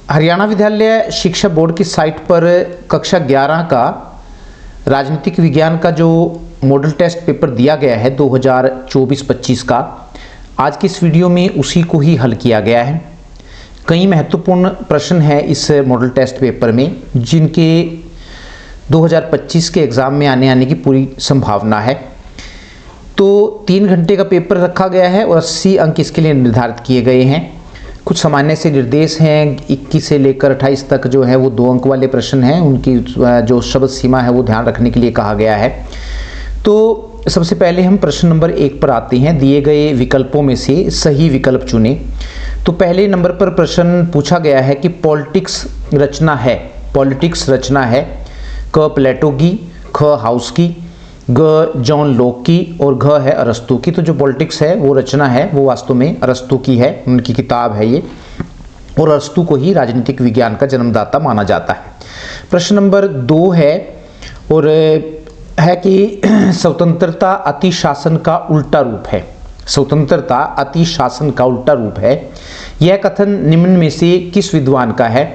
हरियाणा विद्यालय शिक्षा बोर्ड की साइट पर कक्षा 11 का राजनीतिक विज्ञान का जो मॉडल टेस्ट पेपर दिया गया है 2024-25 का, आज की इस वीडियो में उसी को ही हल किया गया है। कई महत्वपूर्ण प्रश्न हैं इस मॉडल टेस्ट पेपर में जिनके 2025 के एग्ज़ाम में आने की पूरी संभावना है। तो 3 घंटे का पेपर रखा गया है और 80 अंक इसके लिए निर्धारित किए गए हैं। कुछ सामान्य से निर्देश हैं, 21 से लेकर 28 तक जो है वो 2 अंक वाले प्रश्न हैं, उनकी जो शब्द सीमा है वो ध्यान रखने के लिए कहा गया है। तो सबसे पहले हम प्रश्न नंबर 1 पर आते हैं। दिए गए विकल्पों में से सही विकल्प चुनें। तो पहले नंबर पर प्रश्न पूछा गया है कि पॉलिटिक्स रचना है क प्लेटो की, ख हाउस की, ग जॉन लॉक की और घ है अरस्तू की। तो जो पॉलिटिक्स है वो रचना है वो वास्तव में अरस्तू की है, उनकी किताब है ये, और अरस्तू को ही राजनीतिक विज्ञान का जन्मदाता माना जाता है। प्रश्न नंबर 2 है और है कि स्वतंत्रता अति शासन का उल्टा रूप है। स्वतंत्रता अति शासन का उल्टा रूप है। यह कथन निम्न में से किस विद्वान का है?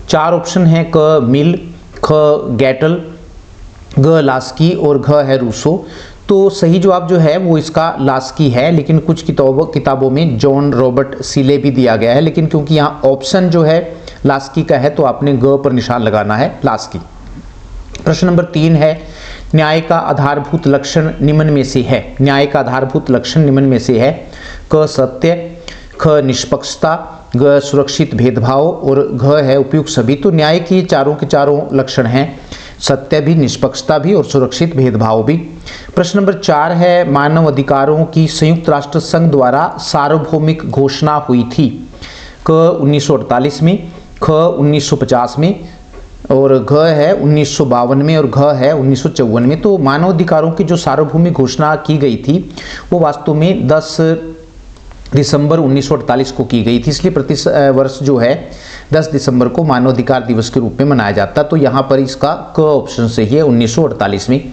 4 ऑप्शन है, क मिल, ख गैटल, ग लास्की और घ है रूसो। तो सही जवाब जो है वो इसका लास्की है, लेकिन कुछ किताबों में जॉन रॉबर्ट सीले भी दिया गया है, लेकिन क्योंकि यहाँ ऑप्शन जो है लास्की का है तो आपने ग पर निशान लगाना है, लास्की। प्रश्न नंबर 3 है, न्याय का आधारभूत लक्षण निम्न में से है। न्याय का आधारभूत लक्षण निम्न में से है क सत्य, ख निष्पक्षता, ग सुरक्षित भेदभाव और घ है उपयुक्त सभी। तो न्याय के चारों लक्षण हैं, सत्य भी, निष्पक्षता भी और सुरक्षित भेदभाव भी। प्रश्न नंबर 4 है, मानव अधिकारों की संयुक्त राष्ट्र संघ द्वारा सार्वभौमिक घोषणा हुई थी। क 1948 में, ख 1950 में और घ है 1952 में और घ है 1954 में। तो मानव अधिकारों की जो सार्वभौमिक घोषणा की गई थी वो वास्तव में 10 दिसंबर 1948 को की गई थी, इसलिए प्रति वर्ष जो है 10 दिसंबर को मानवाधिकार दिवस के रूप में मनाया जाता। तो यहाँ पर इसका क ऑप्शन सही है, 1948 में।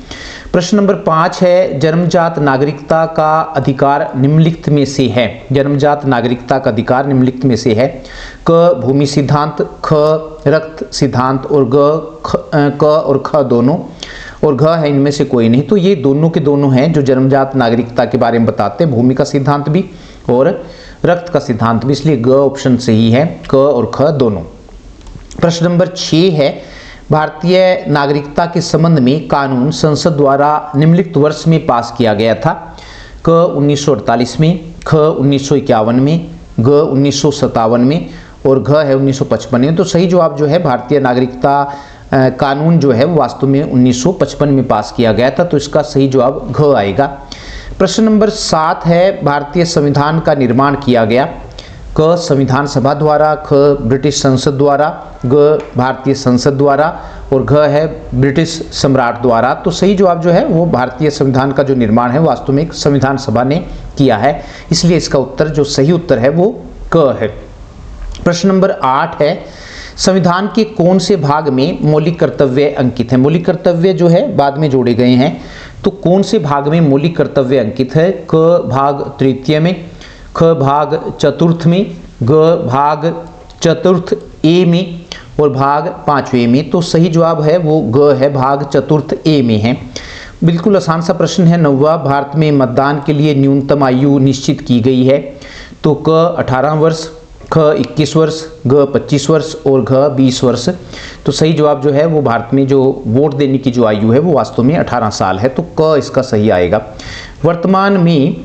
प्रश्न नंबर 5 है, जन्मजात नागरिकता का अधिकार निम्नलिखित में से है। जन्मजात नागरिकता का अधिकार निम्नलिखित में से है क भूमि सिद्धांत, ख रक्त सिद्धांत और क और ख दोनों और घ है इनमें से कोई नहीं। तो ये दोनों के दोनों हैं जो जन्मजात नागरिकता के बारे में बताते हैं, भूमि का सिद्धांत भी और रक्त का सिद्धांत भी, इसलिए ग ऑप्शन सही है, क और ख दोनों। प्रश्न नंबर 6 है, भारतीय नागरिकता के संबंध में कानून संसद द्वारा निम्नलिखित वर्ष में पास किया गया था। क 1948 में, ख 1951 में, ग 1957 में और घ है 1955 में। तो सही जवाब जो है भारतीय नागरिकता कानून जो है वो वास्तव में 1955 में पास किया गया था, तो इसका सही जवाब घ आएगा। प्रश्न नंबर 7 है, भारतीय संविधान का निर्माण किया गया। क संविधान सभा द्वारा, ख ब्रिटिश संसद द्वारा, ग भारतीय संसद द्वारा और घ है ब्रिटिश सम्राट द्वारा। तो सही जवाब जो है वो भारतीय संविधान का जो निर्माण है वास्तव में एक संविधान सभा ने किया है, इसलिए इसका उत्तर जो सही उत्तर है वो क है। प्रश्न नंबर 8 है, संविधान के कौन से भाग में मौलिक कर्तव्य अंकित है? मौलिक कर्तव्य जो है बाद में जोड़े गए हैं, तो कौन से भाग में मौलिक कर्तव्य अंकित है? क भाग तृतीय में, ख भाग चतुर्थ में, ग भाग चतुर्थ ए में और भाग 5वें में। तो सही जवाब है वो ग है, भाग चतुर्थ ए में है। बिल्कुल आसान सा प्रश्न है। 9वां, भारत में मतदान के लिए न्यूनतम आयु निश्चित की गई है। तो क 18 वर्ष, ख 21 वर्ष, ग 25 वर्ष और घ 20 वर्ष। तो सही जवाब जो है वो भारत में जो वोट देने की जो आयु है वो वास्तव में 18 साल है, तो क इसका सही आएगा। वर्तमान में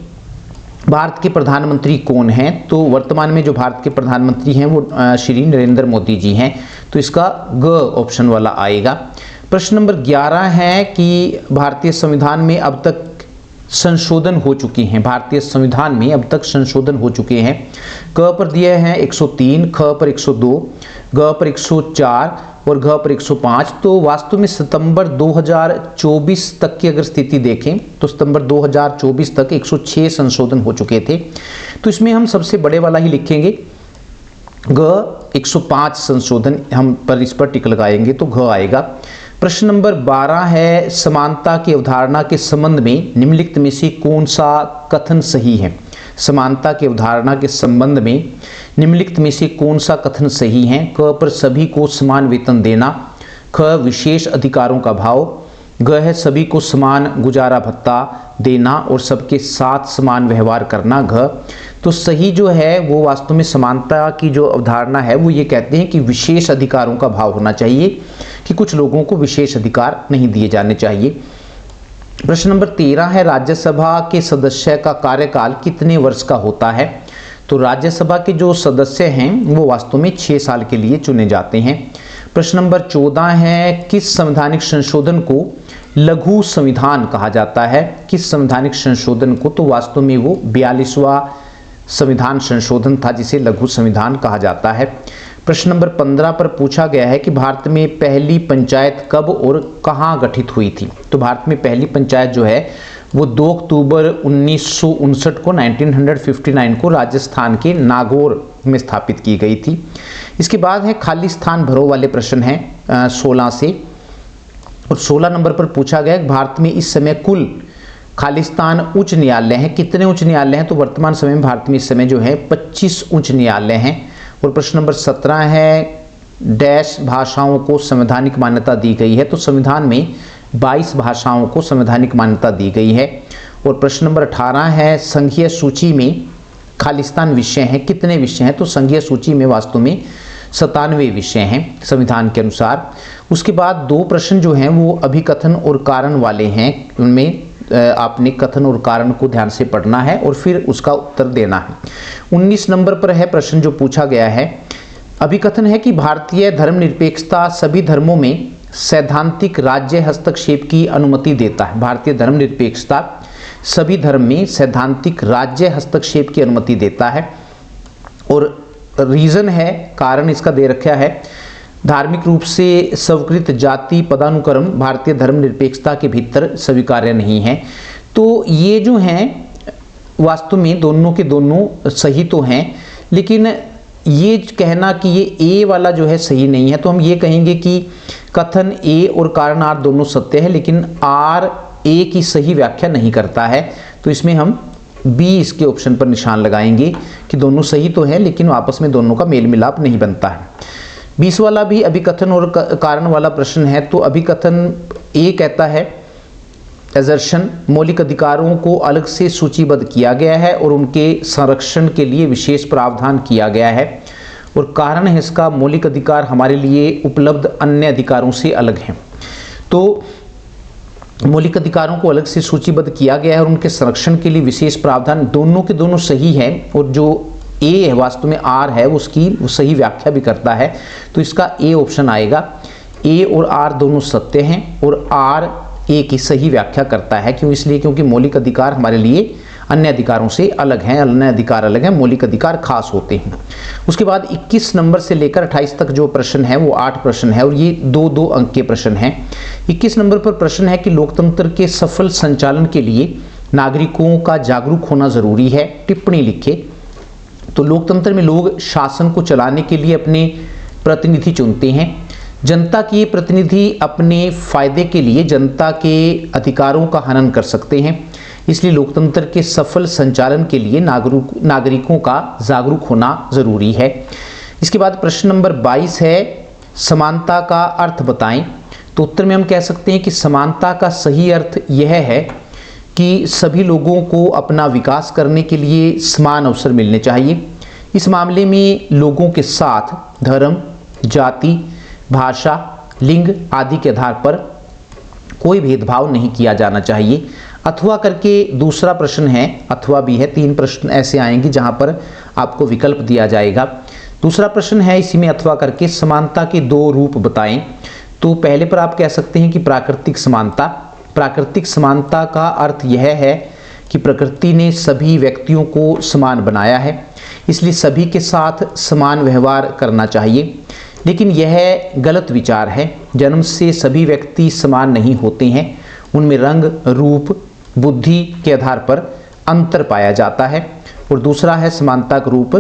भारत के प्रधानमंत्री कौन हैं? तो वर्तमान में जो भारत के प्रधानमंत्री हैं वो श्री नरेंद्र मोदी जी हैं, तो इसका ग ऑप्शन वाला आएगा। प्रश्न नंबर 11 है कि भारतीय संविधान में अब तक संशोधन हो चुके हैं। भारतीय संविधान में अब तक संशोधन हो चुके हैं। क पर दिए हैं 103, ख पर 102, ग पर 104 और घ पर 105। तो वास्तव में सितंबर 2024 तक की अगर स्थिति देखें तो सितंबर 2024 तक 106 संशोधन हो चुके थे। तो इसमें हम सबसे बड़े वाला ही लिखेंगे, ग 105 संशोधन हम पर इस पर टिक लगाएंगे तो घ आएगा। प्रश्न नंबर 12 है, समानता की अवधारणा के संबंध में निम्नलिखित में से कौन सा कथन सही है। समानता की अवधारणा के संबंध में निम्नलिखित में से कौन सा कथन सही है। क पर सभी को समान वेतन देना, ख विशेष अधिकारों का भाव, ग है सभी को समान गुजारा भत्ता देना और सबके साथ समान व्यवहार करना, घ। तो सही जो है वो वास्तव में समानता की जो अवधारणा है वो ये कहते हैं कि विशेष अधिकारों का भाव होना चाहिए, कि कुछ लोगों को विशेष अधिकार नहीं दिए जाने चाहिए। प्रश्न नंबर 13 है, राज्यसभा के सदस्य का कार्यकाल कितने वर्ष का होता है। तो राज्यसभा के जो सदस्य हैं वो वास्तव में 6 साल के लिए चुने जाते हैं। प्रश्न नंबर 14 है, किस संवैधानिक संशोधन को लघु संविधान कहा जाता है। किस संवैधानिक संशोधन को, तो वास्तव में वो 42वां संविधान संशोधन था जिसे लघु संविधान कहा जाता है। प्रश्न नंबर 15 पर पूछा गया है कि भारत में पहली पंचायत कब और कहाँ गठित हुई थी। तो भारत में पहली पंचायत जो है वो 2 अक्टूबर 1959 को 1959 को राजस्थान के नागौर में स्थापित की गई थी। इसके बाद है खाली स्थान भरो वाले प्रश्न हैं 16 से, और 16 नंबर पर पूछा गया कि भारत में इस समय कुल खालिस्तान उच्च न्यायालय हैं। कितने उच्च न्यायालय हैं, तो वर्तमान समय में भारत में इस समय जो है 25 उच्च न्यायालय हैं। और प्रश्न नंबर 17 है, डैश भाषाओं को संवैधानिक मान्यता दी गई है। तो संविधान में 22 भाषाओं को संवैधानिक मान्यता दी गई है। और प्रश्न नंबर 18 है, संघीय सूची में खालिस्तान विषय हैं। कितने विषय हैं, तो संघीय सूची में वास्तव में 97 विषय हैं संविधान के अनुसार। उसके बाद 2 प्रश्न जो हैं वो अभिकथन और कारण वाले हैं। उनमें आपने कथन और कारण को ध्यान से पढ़ना है और फिर उसका उत्तर देना है। 19 नंबर पर है प्रश्न जो पूछा गया है, अभिकथन है कि भारतीय धर्मनिरपेक्षता सभी धर्मों में सैद्धांतिक राज्य हस्तक्षेप की अनुमति देता है। भारतीय धर्मनिरपेक्षता सभी धर्म में सैद्धांतिक राज्य हस्तक्षेप की अनुमति देता है। और रीजन है, कारण इसका दे रखा है, धार्मिक रूप से स्वीकृत जाति पदानुक्रम भारतीय धर्मनिरपेक्षता के भीतर स्वीकार्य नहीं है। तो ये जो हैं वास्तव में दोनों के दोनों सही तो हैं, लेकिन ये कहना कि ये ए वाला जो है सही नहीं है, तो हम ये कहेंगे कि कथन ए और कारण आर दोनों सत्य है, लेकिन आर ए की सही व्याख्या नहीं करता है। तो इसमें हम बी इसके ऑप्शन पर निशान लगाएंगे कि दोनों सही तो है लेकिन आपस में दोनों का मेल मिलाप नहीं बनता है। 20 वाला भी अभिकथन और कारण वाला प्रश्न है। तो अभिकथन ए कहता है, एजर्शन मौलिक अधिकारों को अलग से सूचीबद्ध किया गया है और उनके संरक्षण के लिए विशेष प्रावधान किया गया है। और कारण है इसका, मौलिक अधिकार हमारे लिए उपलब्ध अन्य अधिकारों से अलग हैं। तो मौलिक अधिकारों को अलग से सूचीबद्ध किया गया है और उनके संरक्षण के लिए विशेष प्रावधान, दोनों के दोनों सही है। और जो ए है वास्तव में आर है उसकी वो सही व्याख्या भी करता है। तो इसका ए ऑप्शन आएगा। ए और आर दोनों सत्य हैं और आर ए की सही व्याख्या करता है। क्यों, इसलिए क्योंकि मौलिक अधिकार हमारे लिए अन्य अधिकारों से अलग हैं, अन्य अधिकार अलग हैं, मौलिक अधिकार खास होते हैं। उसके बाद 21 नंबर से लेकर 28 तक जो प्रश्न है वो 8 प्रश्न है और ये 2-2 अंक के प्रश्न हैं। 21 नंबर पर प्रश्न है कि लोकतंत्र के सफल संचालन के लिए नागरिकों का जागरूक होना जरूरी है। टिप्पणी लिखे। तो लोकतंत्र में लोग शासन को चलाने के लिए अपने प्रतिनिधि चुनते हैं। जनता के प्रतिनिधि अपने फायदे के लिए जनता के अधिकारों का हनन कर सकते हैं। इसलिए लोकतंत्र के सफल संचालन के लिए नागरिकों का जागरूक होना जरूरी है। इसके बाद प्रश्न नंबर 22 है, समानता का अर्थ बताएं। तो उत्तर में हम कह सकते हैं कि समानता का सही अर्थ यह है कि सभी लोगों को अपना विकास करने के लिए समान अवसर मिलने चाहिए। इस मामले में लोगों के साथ धर्म, जाति, भाषा, लिंग आदि के आधार पर कोई भेदभाव नहीं किया जाना चाहिए। अथवा करके दूसरा प्रश्न है, अथवा भी है, 3 प्रश्न ऐसे आएंगे जहां पर आपको विकल्प दिया जाएगा। दूसरा प्रश्न है इसी में अथवा करके समानता के 2 रूप बताएं। तो पहले पर आप कह सकते हैं कि प्राकृतिक समानता। प्राकृतिक समानता का अर्थ यह है कि प्रकृति ने सभी व्यक्तियों को समान बनाया है, इसलिए सभी के साथ समान व्यवहार करना चाहिए। लेकिन यह गलत विचार है। जन्म से सभी व्यक्ति समान नहीं होते हैं, उनमें रंग, रूप, बुद्धि के आधार पर अंतर पाया जाता है। और दूसरा है समानता का रूप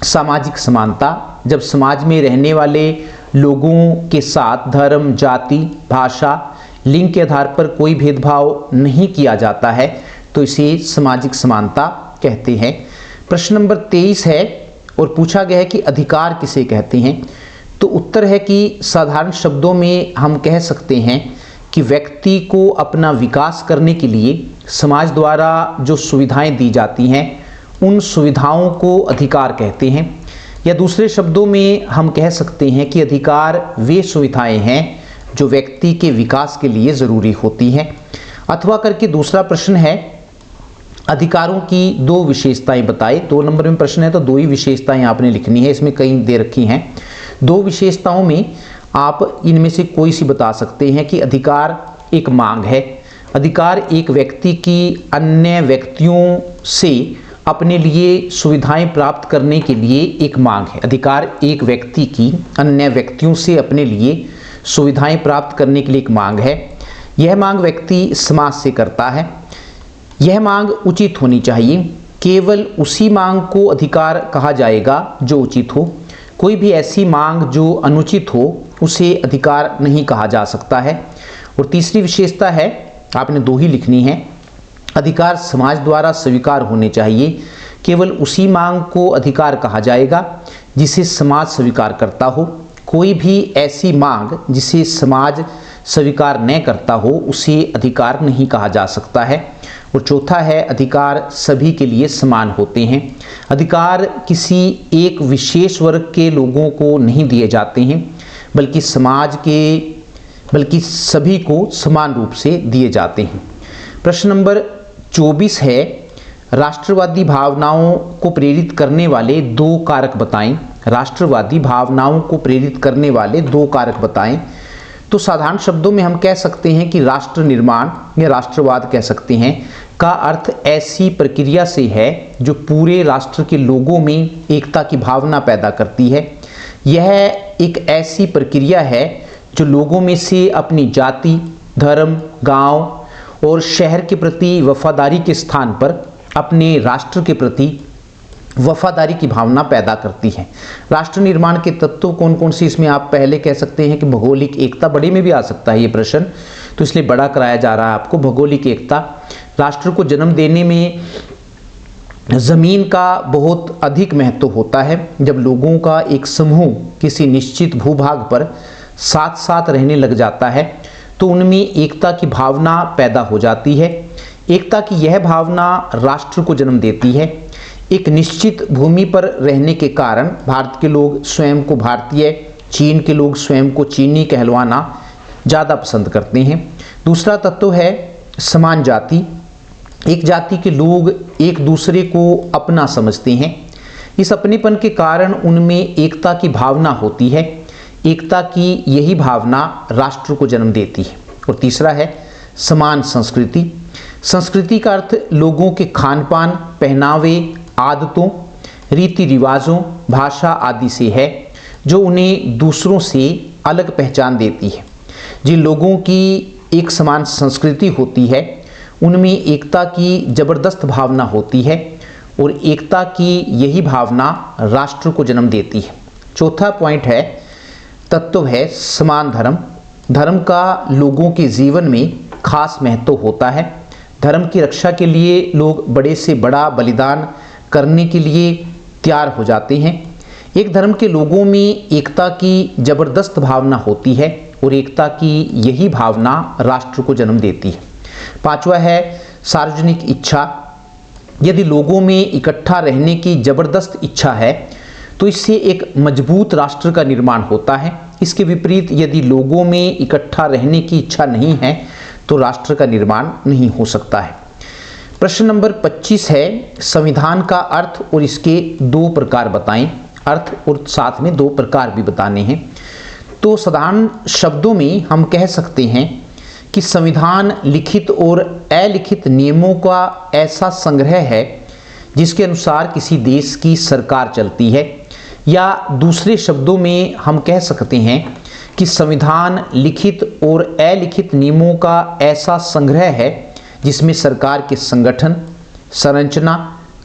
सामाजिक समानता। जब समाज में रहने वाले लोगों के साथ धर्म, जाति, भाषा, लिंग के आधार पर कोई भेदभाव नहीं किया जाता है तो इसे सामाजिक समानता कहते हैं। प्रश्न नंबर 23 है और पूछा गया है कि अधिकार किसे कहते हैं। तो उत्तर है कि साधारण शब्दों में हम कह सकते हैं कि व्यक्ति को अपना विकास करने के लिए समाज द्वारा जो सुविधाएं दी जाती हैं उन सुविधाओं को अधिकार कहते हैं। या दूसरे शब्दों में हम कह सकते हैं कि अधिकार वे सुविधाएं हैं जो व्यक्ति के विकास के लिए ज़रूरी होती हैं। अथवा करके दूसरा प्रश्न है अधिकारों की दो विशेषताएं बताएं। 2 नंबर में प्रश्न है तो 2 ही विशेषताएं आपने लिखनी है, इसमें कई दे रखी हैं। 2 विशेषताओं में आप इनमें से कोई सी बता सकते हैं कि अधिकार एक मांग है। अधिकार एक व्यक्ति की अन्य व्यक्तियों से अपने लिए सुविधाएं प्राप्त करने के लिए एक मांग है। अधिकार एक व्यक्ति की अन्य व्यक्तियों से अपने लिए सुविधाएं प्राप्त करने के लिए एक मांग है। यह मांग व्यक्ति समाज से करता है। यह मांग उचित होनी चाहिए। केवल उसी मांग को अधिकार कहा जाएगा जो उचित हो। कोई भी ऐसी मांग जो अनुचित हो उसे अधिकार नहीं कहा जा सकता है। और तीसरी विशेषता है, आपने 2 ही लिखनी है, अधिकार समाज द्वारा स्वीकार होने चाहिए। केवल उसी मांग को अधिकार कहा जाएगा जिसे समाज स्वीकार करता हो। कोई भी ऐसी मांग जिसे समाज स्वीकार न करता हो उसे अधिकार नहीं कहा जा सकता है। और चौथा है अधिकार सभी के लिए समान होते हैं। अधिकार किसी एक विशेष वर्ग के लोगों को नहीं दिए जाते हैं बल्कि सभी को समान रूप से दिए जाते हैं। प्रश्न नंबर 24 है राष्ट्रवादी भावनाओं को प्रेरित करने वाले 2 कारक बताएं। राष्ट्रवादी भावनाओं को प्रेरित करने वाले 2 कारक बताएं। तो साधारण शब्दों में हम कह सकते हैं कि राष्ट्र निर्माण या राष्ट्रवाद कह सकते हैं का अर्थ ऐसी प्रक्रिया से है जो पूरे राष्ट्र के लोगों में एकता की भावना पैदा करती है। यह एक ऐसी प्रक्रिया है जो लोगों में से अपनी जाति, धर्म, गांव और शहर के प्रति वफादारी के स्थान पर अपने राष्ट्र के प्रति वफादारी की भावना पैदा करती है। राष्ट्र निर्माण के तत्व कौन कौन से, इसमें आप पहले कह सकते हैं कि भौगोलिक एकता, बड़े में भी आ सकता है ये प्रश्न, तो इसलिए बड़ा कराया जा रहा है आपको। भौगोलिक एकता, राष्ट्र को जन्म देने में जमीन का बहुत अधिक महत्व होता है। जब लोगों का एक समूह किसी निश्चित भूभाग पर साथ साथ रहने लग जाता है तो उनमें एकता की भावना पैदा हो जाती है। एकता की यह भावना राष्ट्र को जन्म देती है। एक निश्चित भूमि पर रहने के कारण भारत के लोग स्वयं को भारतीय, चीन के लोग स्वयं को चीनी कहलवाना ज़्यादा पसंद करते हैं। दूसरा तत्व है समान जाति। एक जाति के लोग एक दूसरे को अपना समझते हैं। इस अपनेपन के कारण उनमें एकता की भावना होती है। एकता की यही भावना राष्ट्र को जन्म देती है। और तीसरा है समान संस्कृति। संस्कृति का अर्थ लोगों के खान पान, पहनावे, आदतों, रीति रिवाजों, भाषा आदि से है जो उन्हें दूसरों से अलग पहचान देती है। जिन लोगों की एक समान संस्कृति होती है उनमें एकता की जबरदस्त भावना होती है और एकता की यही भावना राष्ट्र को जन्म देती है। चौथा पॉइंट है, तत्व है समान धर्म। धर्म का लोगों के जीवन में खास महत्व होता है। धर्म की रक्षा के लिए लोग बड़े से बड़ा बलिदान करने के लिए तैयार हो जाते हैं। एक धर्म के लोगों में एकता की जबरदस्त भावना होती है और एकता की यही भावना राष्ट्र को जन्म देती है। 5वां है सार्वजनिक इच्छा। यदि लोगों में इकट्ठा रहने की जबरदस्त इच्छा है तो इससे एक मजबूत राष्ट्र का निर्माण होता है। इसके विपरीत यदि लोगों में इकट्ठा रहने की इच्छा नहीं है तो राष्ट्र का निर्माण नहीं हो सकता है। प्रश्न नंबर 25 है संविधान का अर्थ और इसके 2 प्रकार बताएं। अर्थ और साथ में 2 प्रकार भी बताने हैं। तो साधारण शब्दों में हम कह सकते हैं कि संविधान लिखित और अलिखित नियमों का ऐसा संग्रह है जिसके अनुसार किसी देश की सरकार चलती है। या दूसरे शब्दों में हम कह सकते हैं कि संविधान लिखित और अलिखित नियमों का ऐसा संग्रह है जिसमें सरकार के संगठन, संरचना,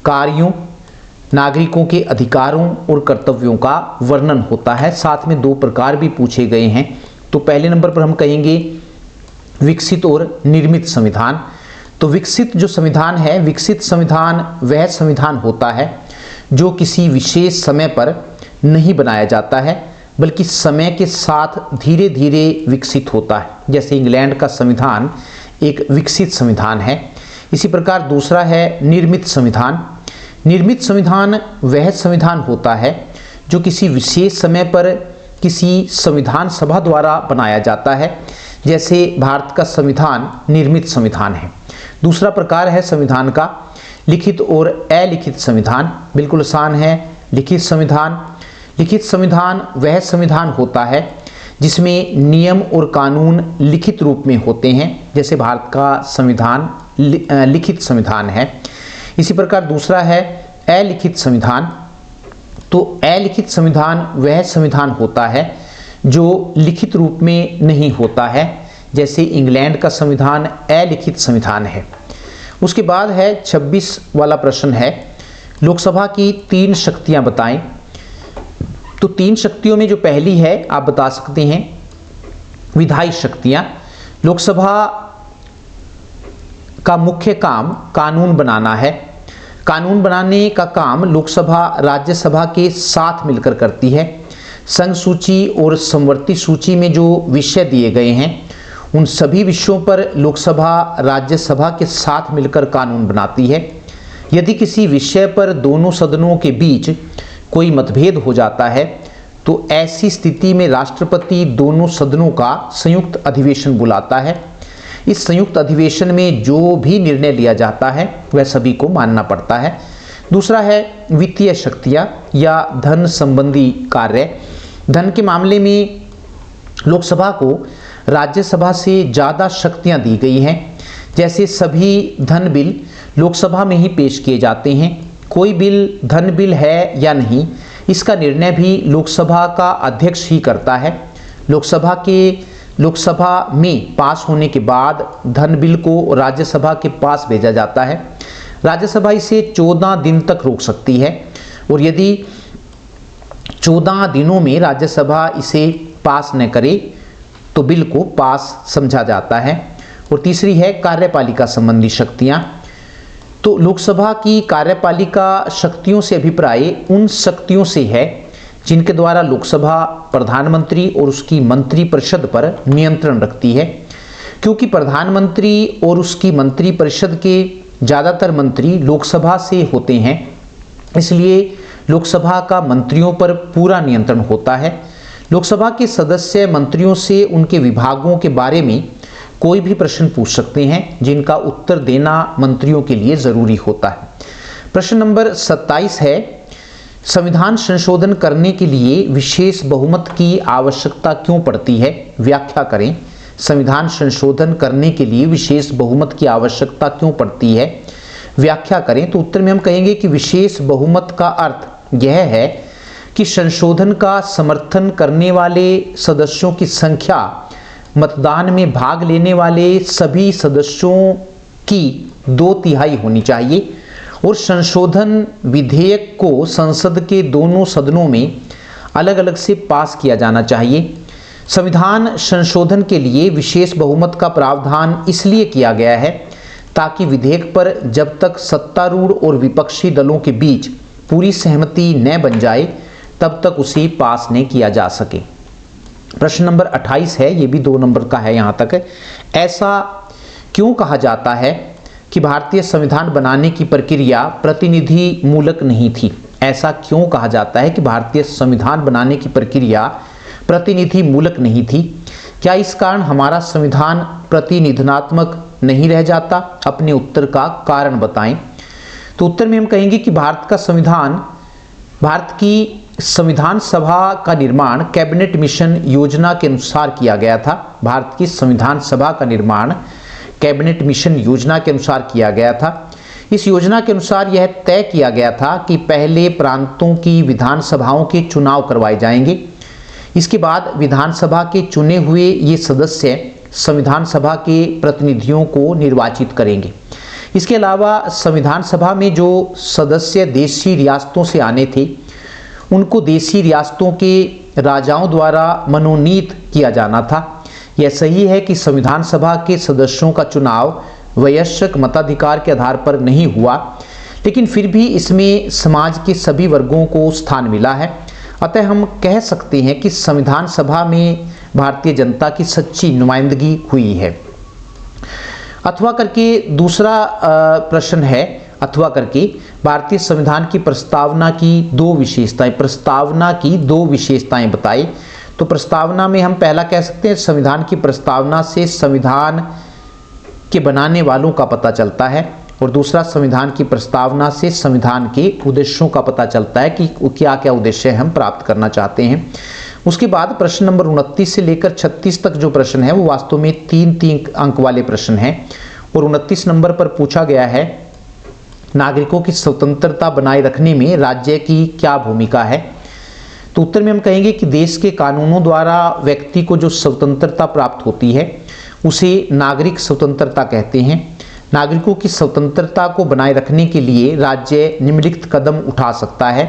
कार्यों, नागरिकों के अधिकारों और कर्तव्यों का वर्णन होता है। साथ में 2 प्रकार भी पूछे गए हैं। तो पहले नंबर पर हम कहेंगे विकसित और निर्मित संविधान। तो विकसित जो संविधान है, विकसित संविधान वह संविधान होता है जो किसी विशेष समय पर नहीं बनाया जाता है, बल्कि समय के साथ धीरे धीरे विकसित होता है। जैसे इंग्लैंड का संविधान एक विकसित संविधान है। इसी प्रकार दूसरा है निर्मित संविधान। निर्मित संविधान वह संविधान होता है जो किसी विशेष समय पर किसी संविधान सभा द्वारा बनाया जाता है। जैसे भारत का संविधान निर्मित संविधान है। दूसरा प्रकार है संविधान का लिखित और अलिखित संविधान। बिल्कुल आसान है। लिखित संविधान, लिखित संविधान वह संविधान होता है जिसमें नियम और कानून लिखित रूप में होते हैं। जैसे भारत का संविधान लिखित संविधान है। इसी प्रकार दूसरा है अलिखित संविधान। तो अलिखित संविधान वह संविधान होता है जो लिखित रूप में नहीं होता है। जैसे इंग्लैंड का संविधान अलिखित संविधान है। उसके बाद है 26 वाला प्रश्न है, लोकसभा की 3 शक्तियां बताएं। तो 3 शक्तियों में जो पहली है आप बता सकते हैं विधायी शक्तियां। लोकसभा का मुख्य काम कानून बनाना है। कानून बनाने का काम लोकसभा राज्यसभा के साथ मिलकर करती है। संघ सूची और समवर्ती सूची में जो विषय दिए गए हैं उन सभी विषयों पर लोकसभा राज्यसभा के साथ मिलकर कानून बनाती है। यदि किसी विषय पर दोनों सदनों के बीच कोई मतभेद हो जाता है तो ऐसी स्थिति में राष्ट्रपति दोनों सदनों का संयुक्त अधिवेशन बुलाता है। इस संयुक्त अधिवेशन में जो भी निर्णय लिया जाता है वह सभी को मानना पड़ता है। दूसरा है वित्तीय शक्तियां या धन संबंधी कार्य। धन के मामले में लोकसभा को राज्यसभा से ज़्यादा शक्तियां दी गई हैं। जैसे सभी धन बिल लोकसभा में ही पेश किए जाते हैं। कोई बिल धन बिल है या नहीं इसका निर्णय भी लोकसभा का अध्यक्ष ही करता है। लोकसभा में पास होने के बाद धन बिल को राज्यसभा के पास भेजा जाता है। राज्यसभा इसे 14 दिन तक रोक सकती है और यदि 14 दिनों में राज्यसभा इसे पास न करे तो बिल को पास समझा जाता है। और तीसरी है कार्यपालिका संबंधी शक्तियां। तो लोकसभा की कार्यपालिका शक्तियों से अभिप्राय उन शक्तियों से है जिनके द्वारा लोकसभा प्रधानमंत्री और उसकी मंत्रिपरिषद पर नियंत्रण रखती है। क्योंकि प्रधानमंत्री और उसकी मंत्रिपरिषद के ज़्यादातर मंत्री लोकसभा से होते हैं, इसलिए लोकसभा का मंत्रियों पर पूरा नियंत्रण होता है। लोकसभा के सदस्य मंत्रियों से उनके विभागों के बारे में कोई भी प्रश्न पूछ सकते हैं जिनका उत्तर देना मंत्रियों के लिए ज़रूरी होता है। प्रश्न नंबर 27 है, संविधान संशोधन करने के लिए विशेष बहुमत की आवश्यकता क्यों पड़ती है? व्याख्या करें। संविधान संशोधन करने के लिए विशेष बहुमत की आवश्यकता क्यों पड़ती है? व्याख्या करें। तो उत्तर में हम कहेंगे कि विशेष बहुमत का अर्थ यह है कि संशोधन का समर्थन करने वाले सदस्यों की संख्या मतदान में भाग लेने वाले सभी सदस्यों की 2/3 होनी चाहिए और संशोधन विधेयक को संसद के दोनों सदनों में अलग अलग से पास किया जाना चाहिए। संविधान संशोधन के लिए विशेष बहुमत का प्रावधान इसलिए किया गया है ताकि विधेयक पर जब तक सत्तारूढ़ और विपक्षी दलों के बीच पूरी सहमति न बन जाए तब तक उसे पास नहीं किया जा सके। प्रश्न नंबर 28 है, ये भी 2 नंबर का है यहाँ तक। ऐसा क्यों कहा जाता है कि भारतीय संविधान बनाने की प्रक्रिया प्रतिनिधि मूलक नहीं थी? ऐसा क्यों कहा जाता है कि भारतीय संविधान बनाने की प्रक्रिया प्रतिनिधि मूलक नहीं थी? क्या इस कारण हमारा संविधान प्रतिनिधात्मक नहीं रह जाता? अपने उत्तर का कारण बताएं। तो उत्तर में हम कहेंगे कि भारत की संविधान सभा का निर्माण कैबिनेट मिशन योजना के अनुसार किया गया था। भारत की संविधान सभा का निर्माण कैबिनेट मिशन योजना के अनुसार किया गया था। इस योजना के अनुसार यह तय किया गया था कि पहले प्रांतों की विधानसभाओं के चुनाव करवाए जाएंगे। इसके बाद विधानसभा के चुने हुए ये सदस्य संविधान सभा के प्रतिनिधियों को निर्वाचित करेंगे। इसके अलावा संविधान सभा में जो सदस्य देशी रियासतों से आने थे उनको देशी रियासतों के राजाओं द्वारा मनोनीत किया जाना था। यह सही है कि संविधान सभा के सदस्यों का चुनाव वयस्क मताधिकार के आधार पर नहीं हुआ, लेकिन फिर भी इसमें समाज के सभी वर्गों को स्थान मिला है। अतः हम कह सकते हैं कि संविधान सभा में भारतीय जनता की सच्ची नुमाइंदगी हुई है। अथवा करके दूसरा प्रश्न है, अथवा करके भारतीय संविधान की प्रस्तावना की दो विशेषताएं बताएं। तो प्रस्तावना में हम पहला कह सकते हैं, संविधान की प्रस्तावना से संविधान के बनाने वालों का पता चलता है, और दूसरा संविधान की प्रस्तावना से संविधान के उद्देश्यों का पता चलता है कि क्या क्या उद्देश्य हम प्राप्त करना चाहते हैं। उसके बाद प्रश्न नंबर 29 से लेकर 36 तक जो प्रश्न है वो वास्तव में 3-3 अंक वाले प्रश्न हैं, और 29 नंबर पर पूछा गया है नागरिकों की स्वतंत्रता बनाए रखने में राज्य की क्या भूमिका है। तो उत्तर में हम कहेंगे कि देश के कानूनों द्वारा व्यक्ति को जो स्वतंत्रता प्राप्त होती है उसे नागरिक स्वतंत्रता कहते हैं। नागरिकों की स्वतंत्रता को बनाए रखने के लिए राज्य निम्नलिखित कदम उठा सकता है।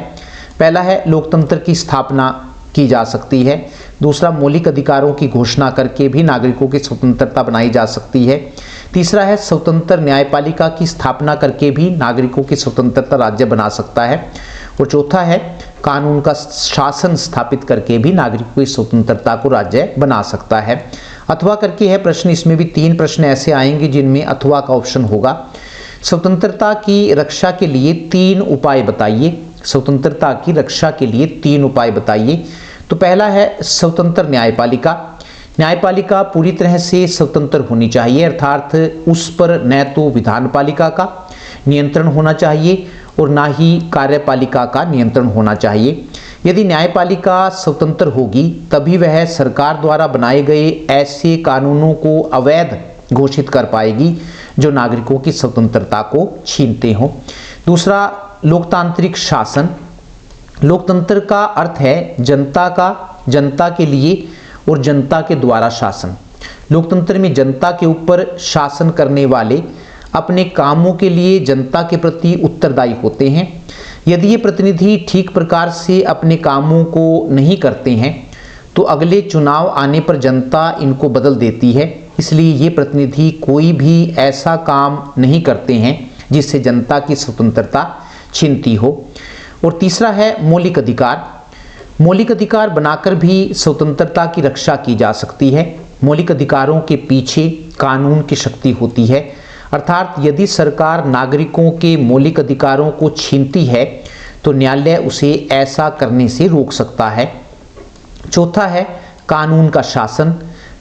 पहला है, लोकतंत्र की स्थापना की जा सकती है। दूसरा, मौलिक अधिकारों की घोषणा करके भी नागरिकों की स्वतंत्रता बनाई जा सकती है। तीसरा है, स्वतंत्र न्यायपालिका की स्थापना करके भी नागरिकों की स्वतंत्रता राज्य बना सकता है। और चौथा है, कानून का शासन स्थापित करके भी नागरिकों की स्वतंत्रता को राज्य बना सकता है। अथवा करके है प्रश्न, इसमें भी 3 प्रश्न ऐसे आएंगे जिनमें अथवा का ऑप्शन होगा। स्वतंत्रता की रक्षा के लिए 3 उपाय बताइए। स्वतंत्रता की रक्षा के लिए 3 उपाय बताइए। तो पहला है स्वतंत्र न्यायपालिका। न्यायपालिका पूरी तरह से स्वतंत्र होनी चाहिए, अर्थात उस पर न तो विधानपालिका का नियंत्रण होना चाहिए और ना ही कार्यपालिका का नियंत्रण होना चाहिए। यदि न्यायपालिका स्वतंत्र होगी तभी वह सरकार द्वारा बनाए गए ऐसे कानूनों को अवैध घोषित कर पाएगी जो नागरिकों की स्वतंत्रता को छीनते हों। दूसरा, लोकतांत्रिक शासन। लोकतंत्र का अर्थ है जनता के लिए और जनता के द्वारा शासन। लोकतंत्र में जनता के ऊपर शासन करने वाले अपने कामों के लिए जनता के प्रति उत्तरदायी होते हैं। यदि ये प्रतिनिधि ठीक प्रकार से अपने कामों को नहीं करते हैं तो अगले चुनाव आने पर जनता इनको बदल देती है। इसलिए ये प्रतिनिधि कोई भी ऐसा काम नहीं करते हैं जिससे जनता की स्वतंत्रता छीनती हो। और तीसरा है मौलिक अधिकार। मौलिक अधिकार बनाकर भी स्वतंत्रता की रक्षा की जा सकती है। मौलिक अधिकारों के पीछे कानून की शक्ति होती है, अर्थात यदि सरकार नागरिकों के मौलिक अधिकारों को छीनती है तो न्यायालय उसे ऐसा करने से रोक सकता है। चौथा है कानून का शासन।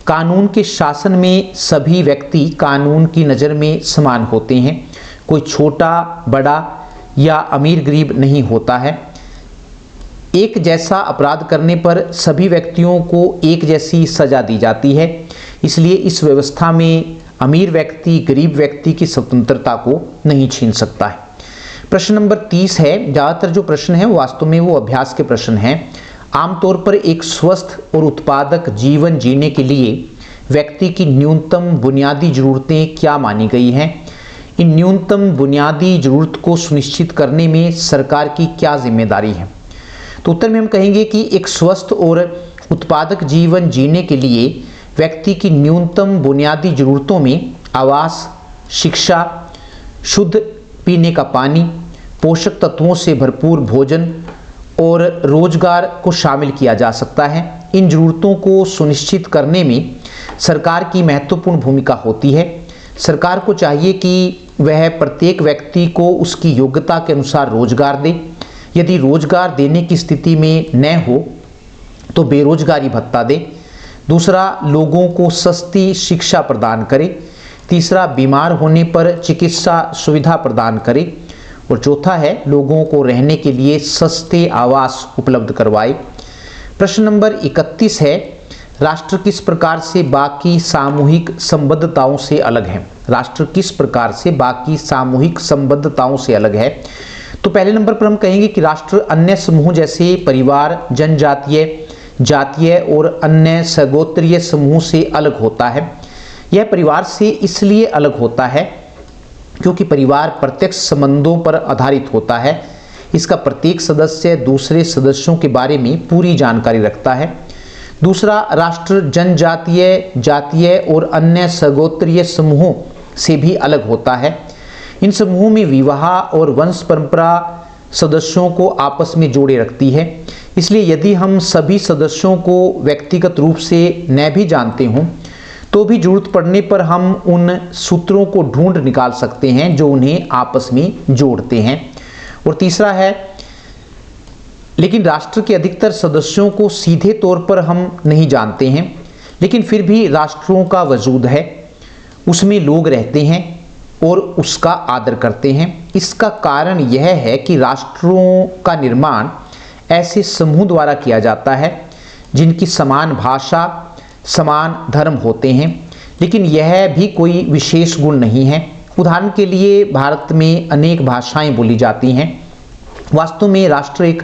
कानून के शासन में सभी व्यक्ति कानून की नज़र में समान होते हैं। कोई छोटा बड़ा या अमीर गरीब नहीं होता है। एक जैसा अपराध करने पर सभी व्यक्तियों को एक जैसी सजा दी जाती है। इसलिए इस व्यवस्था में अमीर व्यक्ति गरीब व्यक्ति की स्वतंत्रता को नहीं छीन सकता है। प्रश्न नंबर 30 है। ज़्यादातर जो प्रश्न है वास्तव में वो अभ्यास के प्रश्न हैं। आमतौर पर एक स्वस्थ और उत्पादक जीवन जीने के लिए व्यक्ति की न्यूनतम बुनियादी ज़रूरतें क्या मानी गई हैं? इन न्यूनतम बुनियादी ज़रूरत को सुनिश्चित करने में सरकार की क्या जिम्मेदारी है? तो उत्तर में हम कहेंगे कि एक स्वस्थ और उत्पादक जीवन जीने के लिए व्यक्ति की न्यूनतम बुनियादी ज़रूरतों में आवास, शिक्षा, शुद्ध पीने का पानी, पोषक तत्वों से भरपूर भोजन और रोजगार को शामिल किया जा सकता है। इन ज़रूरतों को सुनिश्चित करने में सरकार की महत्वपूर्ण भूमिका होती है। सरकार को चाहिए कि वह प्रत्येक व्यक्ति को उसकी योग्यता के अनुसार रोजगार दे। यदि रोजगार देने की स्थिति में न हो तो बेरोजगारी भत्ता दे। दूसरा, लोगों को सस्ती शिक्षा प्रदान करे। तीसरा, बीमार होने पर चिकित्सा सुविधा प्रदान करे। और चौथा है, लोगों को रहने के लिए सस्ते आवास उपलब्ध करवाए। प्रश्न नंबर 31 है। राष्ट्र किस प्रकार से बाकी सामूहिक संबद्धताओं से अलग है? राष्ट्र किस प्रकार से बाकी सामूहिक संबद्धताओं से अलग है? तो पहले नंबर पर हम कहेंगे कि राष्ट्र अन्य समूह जैसे परिवार, जनजातीय, जातीय और अन्य सगोत्रीय समूह से अलग होता है। यह परिवार से इसलिए अलग होता है क्योंकि परिवार प्रत्यक्ष संबंधों पर आधारित होता है। इसका प्रत्येक सदस्य दूसरे सदस्यों के बारे में पूरी जानकारी रखता है। दूसरा, राष्ट्र जनजातीय, जातीय और अन्य सगोत्रीय समूहों से भी अलग होता है। इन समूहों में विवाह और वंश परंपरा सदस्यों को आपस में जोड़े रखती है। इसलिए यदि हम सभी सदस्यों को व्यक्तिगत रूप से न भी जानते हों तो भी जरूरत पड़ने पर हम उन सूत्रों को ढूंढ निकाल सकते हैं जो उन्हें आपस में जोड़ते हैं। और तीसरा है, लेकिन राष्ट्र के अधिकतर सदस्यों को सीधे तौर पर हम नहीं जानते हैं, लेकिन फिर भी राष्ट्रों का वजूद है, उसमें लोग रहते हैं और उसका आदर करते हैं। इसका कारण यह है कि राष्ट्रों का निर्माण ऐसे समूह द्वारा किया जाता है जिनकी समान भाषा, समान धर्म होते हैं, लेकिन यह भी कोई विशेष गुण नहीं है। उदाहरण के लिए भारत में अनेक भाषाएं बोली जाती हैं। वास्तव में राष्ट्र एक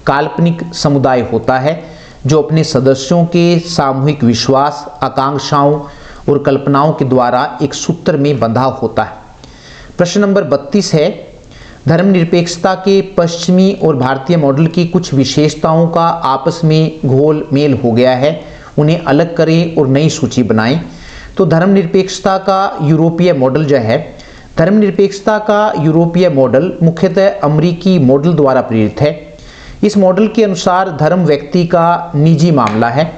काल्पनिक समुदाय होता है जो अपने सदस्यों के सामूहिक विश्वास, आकांक्षाओं और कल्पनाओं के द्वारा एक सूत्र में बंधा होता है। प्रश्न नंबर 32 है, धर्मनिरपेक्षता के पश्चिमी और भारतीय मॉडल की कुछ विशेषताओं का आपस में घोल मेल हो गया है, उन्हें अलग करें और नई सूची बनाएं। तो धर्मनिरपेक्षता का यूरोपीय मॉडल जो है, धर्मनिरपेक्षता का यूरोपीय मॉडल मुख्यतः अमेरिकी मॉडल द्वारा प्रेरित है। इस मॉडल के अनुसार धर्म व्यक्ति का निजी मामला है,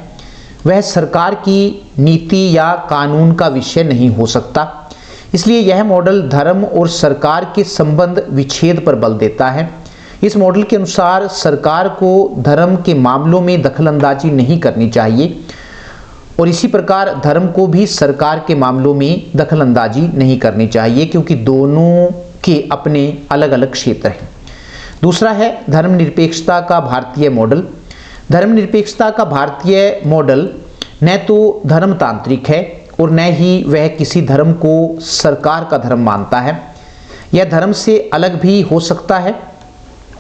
वह सरकार की नीति या कानून का विषय नहीं हो सकता। इसलिए यह मॉडल धर्म और सरकार के संबंध विच्छेद पर बल देता है। इस मॉडल के अनुसार सरकार को धर्म के मामलों में दखलंदाजी नहीं करनी चाहिए और इसी प्रकार धर्म को भी सरकार के मामलों में दखलंदाजी नहीं करनी चाहिए, क्योंकि दोनों के अपने अलग अलग क्षेत्र हैं। दूसरा है धर्मनिरपेक्षता का भारतीय मॉडल। धर्मनिरपेक्षता का भारतीय मॉडल न तो धर्मतांत्रिक है और न ही वह किसी धर्म को सरकार का धर्म मानता है। यह धर्म से अलग भी हो सकता है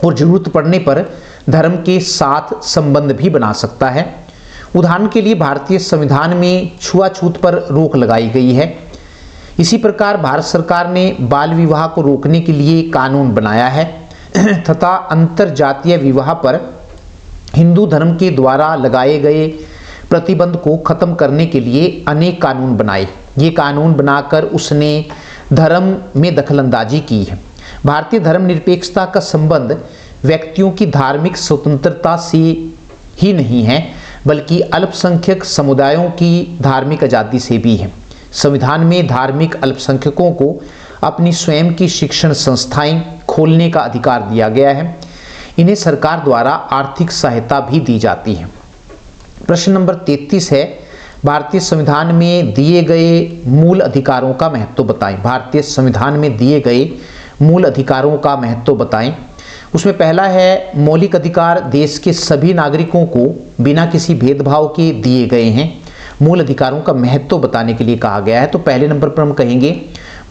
और जरूरत पड़ने पर धर्म के साथ संबंध भी बना सकता है। उदाहरण के लिए भारतीय संविधान में छुआछूत पर रोक लगाई गई है। इसी प्रकार भारत सरकार ने बाल विवाह को रोकने के लिए कानून बनाया है तथा अंतरजातीय विवाह पर हिंदू धर्म के द्वारा लगाए गए प्रतिबंध को खत्म करने के लिए अनेक कानून बनाए। ये कानून बनाकर उसने धर्म में दखलंदाजी की है। भारतीय धर्मनिरपेक्षता का संबंध व्यक्तियों की धार्मिक स्वतंत्रता से ही नहीं है, बल्कि अल्पसंख्यक समुदायों की धार्मिक आज़ादी से भी है। संविधान में धार्मिक अल्पसंख्यकों को अपनी स्वयं की शिक्षण संस्थाएं खोलने का अधिकार दिया गया है। इन्हें सरकार द्वारा आर्थिक सहायता भी दी जाती है। प्रश्न नंबर 33 है, भारतीय संविधान में दिए गए मूल अधिकारों का महत्व बताएं। भारतीय संविधान में दिए गए मूल अधिकारों का महत्व बताएं। उसमें पहला है, मौलिक अधिकार देश के सभी नागरिकों को बिना किसी भेदभाव के दिए गए हैं। मूल अधिकारों का महत्व बताने के लिए कहा गया है। तो पहले नंबर पर हम कहेंगे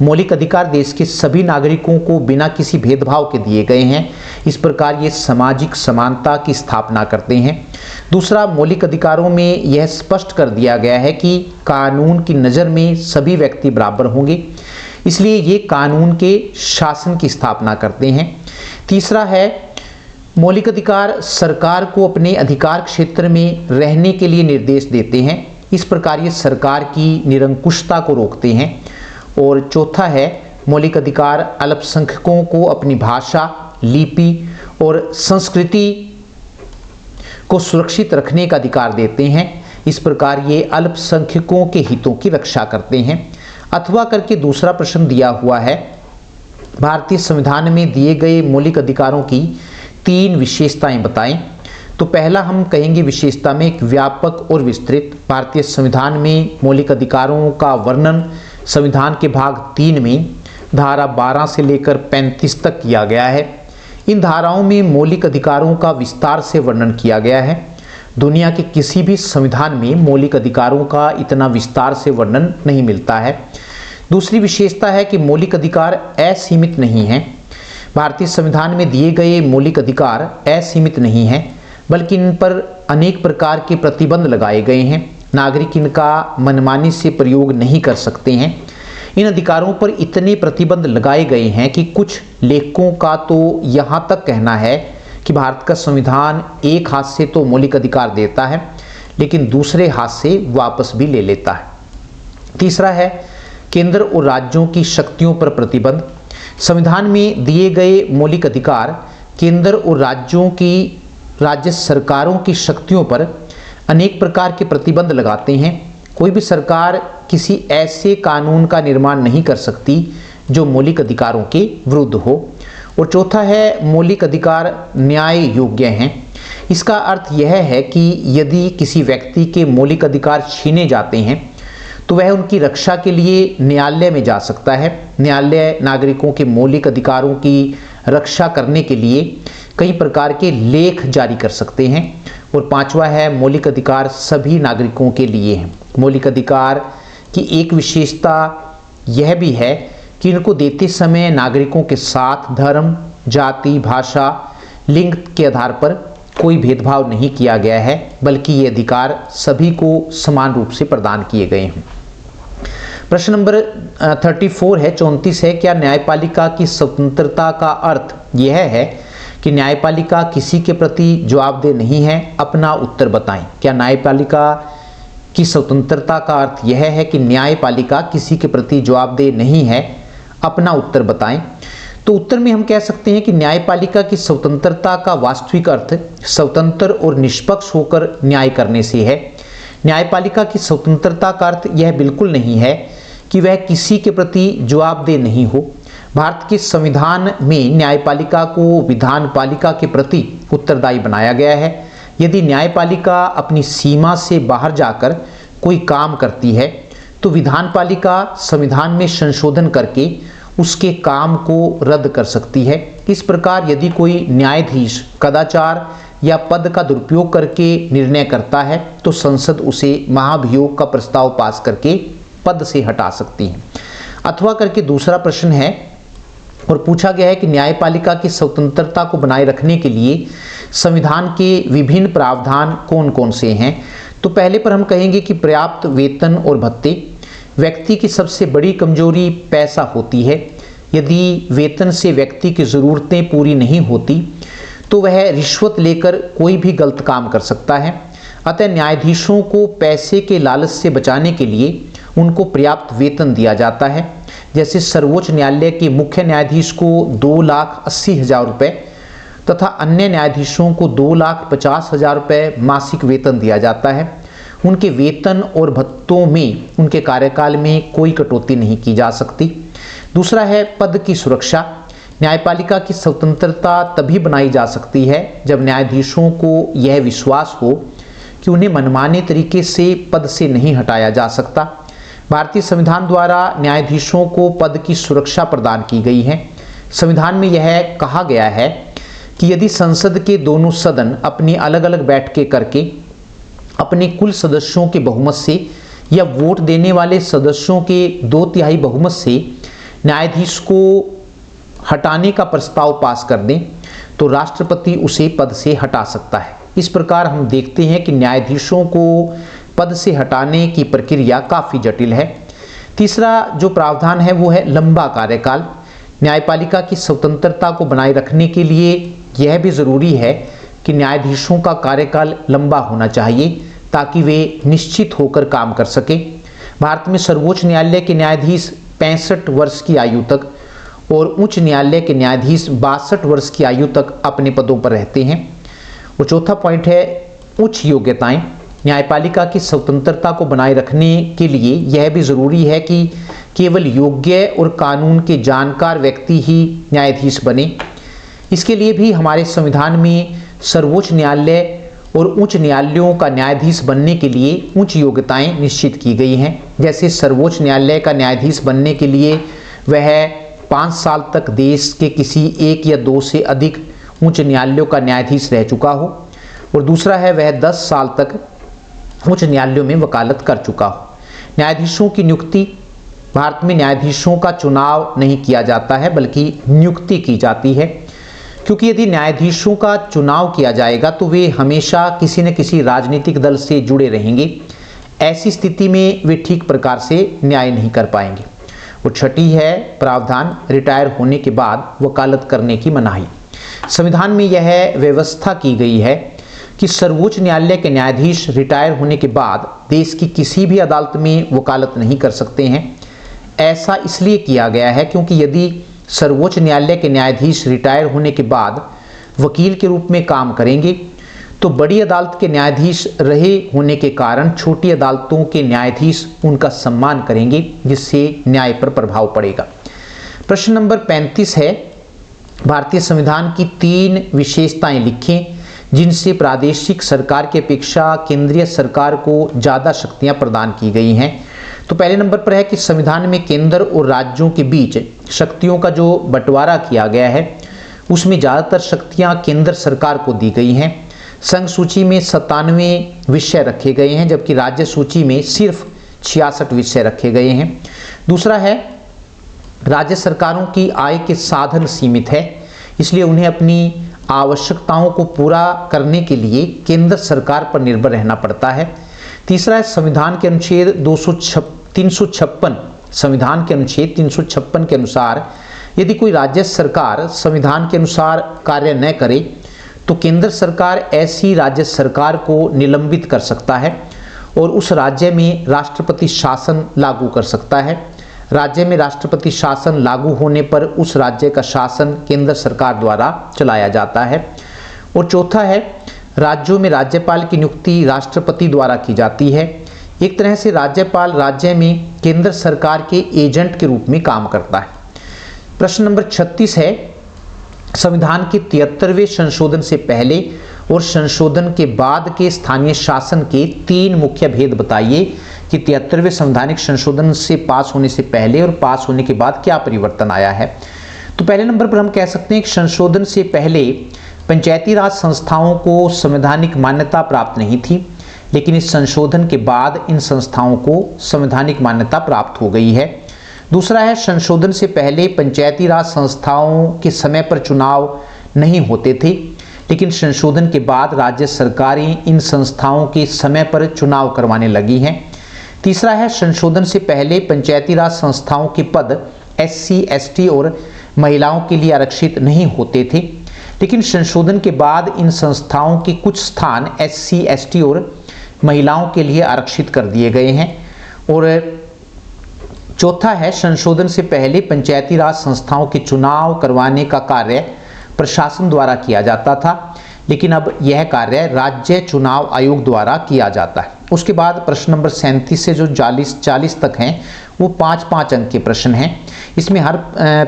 मौलिक अधिकार देश के सभी नागरिकों को बिना किसी भेदभाव के दिए गए हैं। इस प्रकार ये सामाजिक समानता की स्थापना करते हैं। दूसरा, मौलिक अधिकारों में यह स्पष्ट कर दिया गया है कि कानून की नज़र में सभी व्यक्ति बराबर होंगे, इसलिए ये कानून के शासन की स्थापना करते हैं। तीसरा है, मौलिक अधिकार सरकार को अपने अधिकार क्षेत्र में रहने के लिए निर्देश देते हैं। इस प्रकार ये सरकार की निरंकुशता को रोकते हैं। और चौथा है, मौलिक अधिकार अल्पसंख्यकों को अपनी भाषा, लिपि और संस्कृति को सुरक्षित रखने का अधिकार देते हैं। इस प्रकार ये अल्पसंख्यकों के हितों की रक्षा करते हैं। अथवा करके दूसरा प्रश्न दिया हुआ है, भारतीय संविधान में दिए गए मौलिक अधिकारों की 3 विशेषताएं बताएं। तो पहला हम कहेंगे विशेषता में एक व्यापक और विस्तृत। भारतीय संविधान में मौलिक अधिकारों का वर्णन संविधान के भाग 3 में धारा 12 से लेकर 35 तक किया गया है। इन धाराओं में मौलिक अधिकारों का विस्तार से वर्णन किया गया है। दुनिया के किसी भी संविधान में मौलिक अधिकारों का इतना विस्तार से वर्णन नहीं मिलता है। दूसरी विशेषता है कि मौलिक अधिकार असीमित नहीं हैं। भारतीय संविधान में दिए गए मौलिक अधिकार असीमित नहीं हैं, बल्कि इन पर अनेक प्रकार के प्रतिबंध लगाए गए हैं। नागरिक इनका मनमानी से प्रयोग नहीं कर सकते हैं। इन अधिकारों पर इतने प्रतिबंध लगाए गए हैं कि कुछ लेखकों का तो यहाँ तक कहना है कि भारत का संविधान एक हाथ से तो मौलिक अधिकार देता है लेकिन दूसरे हाथ से वापस भी ले लेता है। तीसरा है केंद्र और राज्यों की शक्तियों पर प्रतिबंध। संविधान में दिए गए मौलिक अधिकार केंद्र और राज्य सरकारों की शक्तियों पर अनेक प्रकार के प्रतिबंध लगाते हैं। कोई भी सरकार किसी ऐसे कानून का निर्माण नहीं कर सकती जो मौलिक अधिकारों के विरुद्ध हो। और चौथा है मौलिक अधिकार न्याय योग्य हैं। इसका अर्थ यह है कि यदि किसी व्यक्ति के मौलिक अधिकार छीने जाते हैं तो वह उनकी रक्षा के लिए न्यायालय में जा सकता है। न्यायालय नागरिकों के मौलिक अधिकारों की रक्षा करने के लिए कई प्रकार के लेख जारी कर सकते हैं। और पांचवा है मौलिक अधिकार सभी नागरिकों के लिए हैं। मौलिक अधिकार की एक विशेषता यह भी है कि इनको देते समय नागरिकों के साथ धर्म, जाति, भाषा, लिंग के आधार पर कोई भेदभाव नहीं किया गया है, बल्कि ये अधिकार सभी को समान रूप से प्रदान किए गए हैं। प्रश्न नंबर 34 है 34 है, क्या न्यायपालिका की स्वतंत्रता का अर्थ यह है कि न्यायपालिका किसी के प्रति जवाबदेह नहीं है? अपना उत्तर बताएं। क्या न्यायपालिका की स्वतंत्रता का अर्थ यह है कि न्यायपालिका किसी के प्रति जवाबदेह नहीं है? अपना उत्तर बताएं। तो उत्तर में हम कह सकते हैं कि न्यायपालिका की स्वतंत्रता का वास्तविक अर्थ स्वतंत्र और निष्पक्ष होकर न्याय करने से है। न्यायपालिका की स्वतंत्रता का अर्थ यह बिल्कुल नहीं है कि वह किसी के प्रति जवाबदेह नहीं हो। भारत के संविधान में न्यायपालिका को विधानपालिका के प्रति उत्तरदायी बनाया गया है। यदि न्यायपालिका अपनी सीमा से बाहर जाकर कोई काम करती है तो विधानपालिका संविधान में संशोधन करके उसके काम को रद्द कर सकती है। इस प्रकार यदि कोई न्यायाधीश कदाचार या पद का दुरुपयोग करके निर्णय करता है तो संसद उसे महाभियोग का प्रस्ताव पास करके पद से हटा सकती है। अथवा करके दूसरा प्रश्न है और पूछा गया है कि न्यायपालिका की स्वतंत्रता को बनाए रखने के लिए संविधान के विभिन्न प्रावधान कौन कौन से हैं? तो पहले पर हम कहेंगे कि पर्याप्त वेतन और भत्ते। व्यक्ति की सबसे बड़ी कमजोरी पैसा होती है। यदि वेतन से व्यक्ति की ज़रूरतें पूरी नहीं होती तो वह रिश्वत लेकर कोई भी गलत काम कर सकता है। अतः न्यायाधीशों को पैसे के लालच से बचाने के लिए उनको पर्याप्त वेतन दिया जाता है। जैसे सर्वोच्च न्यायालय के मुख्य न्यायाधीश को 2,80,000 रुपये तथा अन्य न्यायाधीशों को 2,50,000 रुपये मासिक वेतन दिया जाता है। उनके वेतन और भत्तों में उनके कार्यकाल में कोई कटौती नहीं की जा सकती। दूसरा है पद की सुरक्षा। न्यायपालिका की स्वतंत्रता तभी बनाई जा सकती है जब न्यायाधीशों को यह विश्वास हो कि उन्हें मनमाने तरीके से पद से नहीं हटाया जा सकता। भारतीय संविधान द्वारा न्यायाधीशों को पद की सुरक्षा प्रदान की गई है। संविधान में यह कहा गया है कि यदि संसद के दोनों सदन अपनी अलग अलग बैठकें करके अपने कुल सदस्यों के बहुमत से या वोट देने वाले सदस्यों के 2/3 बहुमत से न्यायाधीश को हटाने का प्रस्ताव पास कर दें तो राष्ट्रपति उसे पद से हटा सकता है। इस प्रकार हम देखते हैं कि न्यायाधीशों को पद से हटाने की प्रक्रिया काफ़ी जटिल है। तीसरा जो प्रावधान है वो है लंबा कार्यकाल। न्यायपालिका की स्वतंत्रता को बनाए रखने के लिए यह भी ज़रूरी है कि न्यायाधीशों का कार्यकाल लंबा होना चाहिए ताकि वे निश्चित होकर काम कर सकें। भारत में सर्वोच्च न्यायालय के न्यायाधीश 65 वर्ष की आयु तक और उच्च न्यायालय के न्यायाधीश 62 वर्ष की आयु तक अपने पदों पर रहते हैं। और चौथा पॉइंट है उच्च योग्यताएं। न्यायपालिका की स्वतंत्रता को बनाए रखने के लिए यह भी ज़रूरी है कि केवल योग्य और कानून के जानकार व्यक्ति ही न्यायाधीश बने। इसके लिए भी हमारे संविधान में सर्वोच्च न्यायालय और उच्च न्यायालयों का न्यायाधीश बनने के लिए उच्च योग्यताएं निश्चित की गई हैं। जैसे सर्वोच्च न्यायालय का न्यायाधीश बनने के लिए वह 5 साल तक देश के किसी 1 या 2 से अधिक उच्च न्यायालयों का न्यायाधीश रह चुका हो और दूसरा है वह 10 साल तक उच्च न्यायालयों में वकालत कर चुका हो। न्यायाधीशों की नियुक्ति। भारत में न्यायाधीशों का चुनाव नहीं किया जाता है बल्कि नियुक्ति की जाती है, क्योंकि यदि न्यायाधीशों का चुनाव किया जाएगा तो वे हमेशा किसी न किसी राजनीतिक दल से जुड़े रहेंगे। ऐसी स्थिति में वे ठीक प्रकार से न्याय नहीं कर पाएंगे। और छठी है प्रावधान रिटायर होने के बाद वकालत करने की मनाही। संविधान में यह व्यवस्था की गई है कि सर्वोच्च न्यायालय के न्यायाधीश रिटायर होने के बाद देश की किसी भी अदालत में वकालत नहीं कर सकते हैं। ऐसा इसलिए किया गया है क्योंकि यदि सर्वोच्च न्यायालय के न्यायाधीश रिटायर होने के बाद वकील के रूप में काम करेंगे तो बड़ी अदालत के न्यायाधीश रहे होने के कारण छोटी अदालतों के न्यायाधीश उनका सम्मान करेंगे, जिससे न्याय पर प्रभाव पड़ेगा। प्रश्न नंबर 35 है, भारतीय संविधान की 3 विशेषताएं लिखें जिनसे प्रादेशिक सरकार की अपेक्षा केंद्रीय सरकार को ज़्यादा शक्तियां प्रदान की गई हैं। तो पहले नंबर पर है कि संविधान में केंद्र और राज्यों के बीच शक्तियों का जो बंटवारा किया गया है उसमें ज़्यादातर शक्तियां केंद्र सरकार को दी गई हैं। संघ सूची में 97 विषय रखे गए हैं जबकि राज्य सूची में सिर्फ 66 विषय रखे गए हैं। दूसरा है, राज्य सरकारों की आय के साधन सीमित है, इसलिए उन्हें अपनी आवश्यकताओं को पूरा करने के लिए केंद्र सरकार पर निर्भर रहना पड़ता है। तीसरा है, संविधान के अनुच्छेद 356 संविधान के अनुच्छेद 356 के अनुसार यदि कोई राज्य सरकार संविधान के अनुसार कार्य न करे तो केंद्र सरकार ऐसी राज्य सरकार को निलंबित कर सकता है और उस राज्य में राष्ट्रपति शासन लागू कर सकता है। राज्य में राष्ट्रपति शासन लागू होने पर उस राज्य का शासन केंद्र सरकार द्वारा चलाया जाता है। और चौथा है, राज्यों में राज्यपाल की नियुक्ति राष्ट्रपति द्वारा की जाती है। एक तरह से राज्यपाल राज्य में केंद्र सरकार के एजेंट के रूप में काम करता है। प्रश्न नंबर 36 है, संविधान के 73वें संशोधन से पहले और संशोधन के बाद के स्थानीय शासन के 3 मुख्य भेद बताइए कि 73वें संवैधानिक संशोधन से पास होने से पहले और पास होने के बाद क्या परिवर्तन आया है। तो पहले नंबर पर हम कह सकते हैं कि संशोधन से पहले पंचायती राज संस्थाओं को संवैधानिक मान्यता प्राप्त नहीं थी, लेकिन इस संशोधन के बाद इन संस्थाओं को संवैधानिक मान्यता प्राप्त हो गई है। दूसरा है, संशोधन से पहले पंचायती राज संस्थाओं के समय पर चुनाव नहीं होते थे, लेकिन संशोधन के बाद राज्य सरकारें इन संस्थाओं के समय पर चुनाव करवाने लगी हैं। तीसरा है, संशोधन से पहले पंचायती राज संस्थाओं के पद SC, ST और महिलाओं के लिए आरक्षित नहीं होते थे, लेकिन संशोधन के बाद इन संस्थाओं के कुछ स्थान SC, ST और महिलाओं के लिए आरक्षित कर दिए गए हैं। और चौथा है, संशोधन से पहले पंचायती राज संस्थाओं के चुनाव करवाने का कार्य प्रशासन द्वारा किया जाता था, लेकिन अब यह कार्य राज्य चुनाव आयोग द्वारा किया जाता है। उसके बाद प्रश्न नंबर 37 से जो 40 तक हैं वो 5-5 अंक के प्रश्न हैं। इसमें हर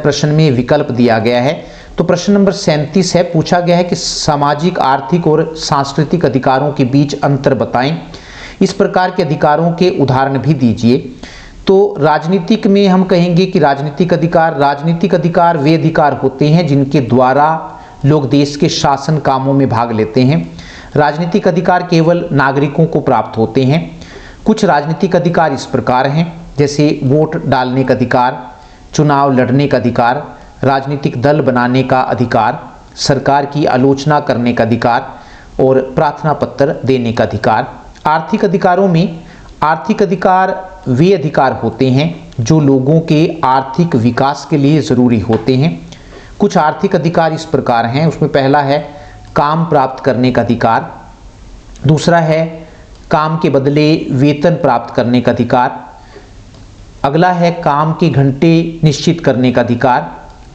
प्रश्न में विकल्प दिया गया है। तो प्रश्न नंबर 37 है, पूछा गया है कि सामाजिक, आर्थिक और सांस्कृतिक अधिकारों के बीच अंतर बताएं। इस प्रकार के अधिकारों के उदाहरण भी दीजिए। तो राजनीतिक में हम कहेंगे कि राजनीतिक अधिकार वे अधिकार होते हैं जिनके द्वारा लोग देश के शासन कामों में भाग लेते हैं। राजनीतिक अधिकार केवल नागरिकों को प्राप्त होते हैं। कुछ राजनीतिक अधिकार इस प्रकार हैं, जैसे वोट डालने का अधिकार, चुनाव लड़ने का अधिकार, राजनीतिक दल बनाने का अधिकार, सरकार की आलोचना करने का अधिकार और प्रार्थना पत्र देने का अधिकार। आर्थिक अधिकारों में आर्थिक अधिकार वे अधिकार होते हैं जो लोगों के आर्थिक विकास के लिए ज़रूरी होते हैं। कुछ आर्थिक अधिकार इस प्रकार हैं, उसमें पहला है काम प्राप्त करने का अधिकार, दूसरा है काम के बदले वेतन प्राप्त करने का अधिकार, अगला है काम के घंटे निश्चित करने का अधिकार,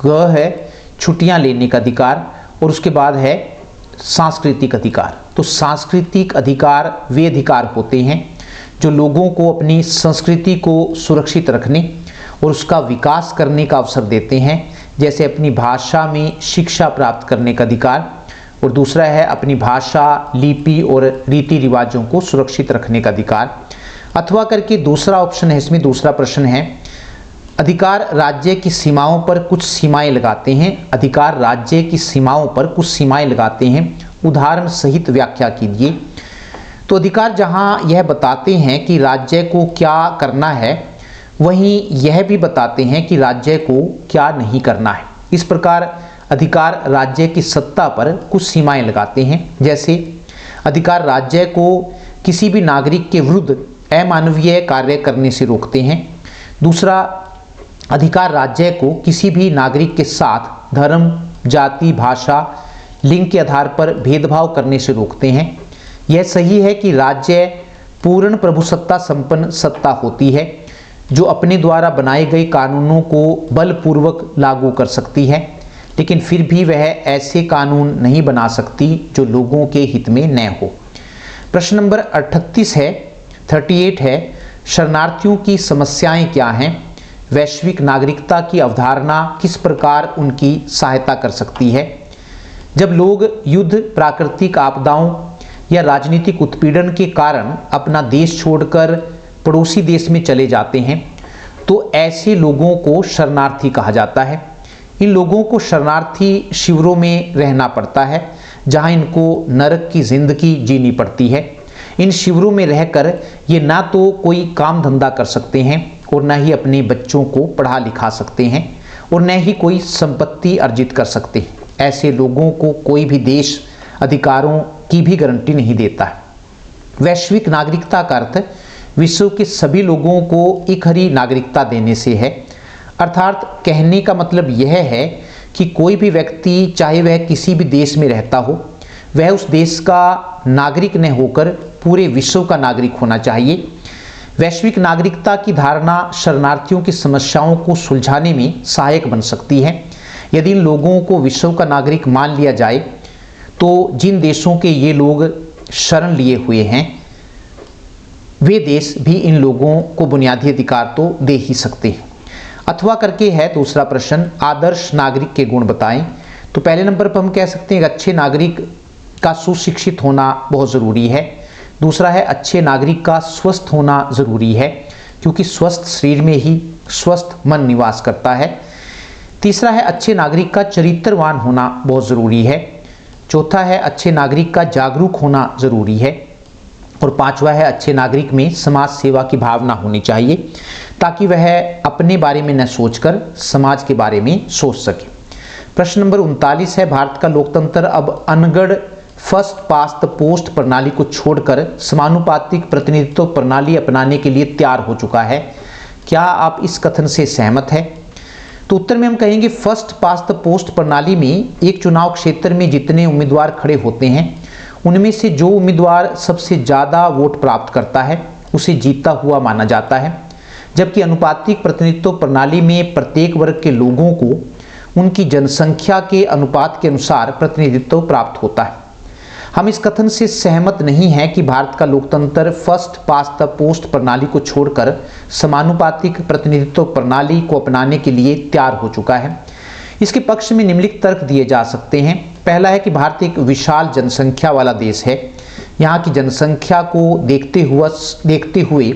ग है छुट्टियां लेने का अधिकार और उसके बाद है सांस्कृतिक अधिकार। तो सांस्कृतिक अधिकार वे अधिकार होते हैं जो लोगों को अपनी संस्कृति को सुरक्षित रखने और उसका विकास करने का अवसर देते हैं, जैसे अपनी भाषा में शिक्षा प्राप्त करने का अधिकार, और दूसरा है अपनी भाषा, लिपि और रीति रिवाजों को सुरक्षित रखने का अधिकार। अथवा करके दूसरा ऑप्शन है, इसमें दूसरा प्रश्न है, अधिकार राज्य की सीमाओं पर कुछ सीमाएं लगाते हैं। अधिकार राज्य की सीमाओं पर कुछ सीमाएं लगाते हैं, उदाहरण सहित व्याख्या कीजिए। तो अधिकार जहां यह बताते हैं कि राज्य को क्या करना है, वहीं यह भी बताते हैं कि राज्य को क्या नहीं करना है। इस प्रकार अधिकार राज्य की सत्ता पर कुछ सीमाएं लगाते हैं, जैसे अधिकार राज्य को किसी भी नागरिक के विरुद्ध अमानवीय कार्य करने से रोकते हैं। दूसरा, अधिकार राज्य को किसी भी नागरिक के साथ धर्म, जाति, भाषा, लिंग के आधार पर भेदभाव करने से रोकते हैं। यह सही है कि राज्य पूर्ण प्रभुसत्ता संपन्न सत्ता होती है जो अपने द्वारा बनाए गए कानूनों को बलपूर्वक लागू कर सकती है, लेकिन फिर भी वह ऐसे कानून नहीं बना सकती जो लोगों के हित में न हो। प्रश्न नंबर 38 है शरणार्थियों की समस्याएं क्या हैं? वैश्विक नागरिकता की अवधारणा किस प्रकार उनकी सहायता कर सकती है? जब लोग युद्ध, प्राकृतिक आपदाओं या राजनीतिक उत्पीड़न के कारण अपना देश छोड़कर पड़ोसी देश में चले जाते हैं तो ऐसे लोगों को शरणार्थी कहा जाता है। इन लोगों को शरणार्थी शिविरों में रहना पड़ता है जहां इनको नरक की जिंदगी जीनी पड़ती है। इन शिविरों में रहकर ये ना तो कोई काम धंधा कर सकते हैं और न ही अपने बच्चों को पढ़ा लिखा सकते हैं और न ही कोई संपत्ति अर्जित कर सकते हैं। ऐसे लोगों को कोई भी देश अधिकारों की भी गारंटी नहीं देता है। वैश्विक नागरिकता का अर्थ विश्व के सभी लोगों को एक ही नागरिकता देने से है। अर्थात कहने का मतलब यह है कि कोई भी व्यक्ति चाहे वह किसी भी देश में रहता हो, वह उस देश का नागरिक न होकर पूरे विश्व का नागरिक होना चाहिए। वैश्विक नागरिकता की धारणा शरणार्थियों की समस्याओं को सुलझाने में सहायक बन सकती है। यदि इन लोगों को विश्व का नागरिक मान लिया जाए तो जिन देशों के ये लोग शरण लिए हुए हैं वे देश भी इन लोगों को बुनियादी अधिकार तो दे ही सकते हैं। अथवा करके है दूसरा प्रश्न, आदर्श नागरिक के गुण बताएं। तो पहले नंबर पर हम कह सकते हैं अच्छे नागरिक का सुशिक्षित होना बहुत ज़रूरी है। दूसरा है अच्छे नागरिक का स्वस्थ होना ज़रूरी है क्योंकि स्वस्थ शरीर में ही स्वस्थ मन निवास करता है। तीसरा है अच्छे नागरिक का चरित्रवान होना बहुत ज़रूरी है। चौथा है अच्छे नागरिक का जागरूक होना ज़रूरी है। और पांचवा है अच्छे नागरिक में समाज सेवा की भावना होनी चाहिए ताकि वह अपने बारे में न सोचकर समाज के बारे में सोच सके। प्रश्न नंबर 39 है भारत का लोकतंत्र अब अनगढ़ फर्स्ट पास्ट द पोस्ट प्रणाली को छोड़कर समानुपातिक प्रतिनिधित्व प्रणाली अपनाने के लिए तैयार हो चुका है। क्या आप इस कथन से सहमत हैं? तो उत्तर में हम कहेंगे फर्स्ट पास्ट द पोस्ट प्रणाली में एक चुनाव क्षेत्र में जितने उम्मीदवार खड़े होते हैं उनमें से जो उम्मीदवार सबसे ज़्यादा वोट प्राप्त करता है उसे जीता हुआ माना जाता है, जबकि अनुपातिक प्रतिनिधित्व प्रणाली में प्रत्येक वर्ग के लोगों को उनकी जनसंख्या के अनुपात के अनुसार प्रतिनिधित्व प्राप्त होता है। हम इस कथन से सहमत नहीं हैं कि भारत का लोकतंत्र फर्स्ट पास्ट द पोस्ट प्रणाली को छोड़कर समानुपातिक प्रतिनिधित्व प्रणाली को अपनाने के लिए तैयार हो चुका है। इसके पक्ष में निम्नलिखित तर्क दिए जा सकते हैं। पहला है कि भारत एक विशाल जनसंख्या वाला देश है। यहाँ की जनसंख्या को देखते हुए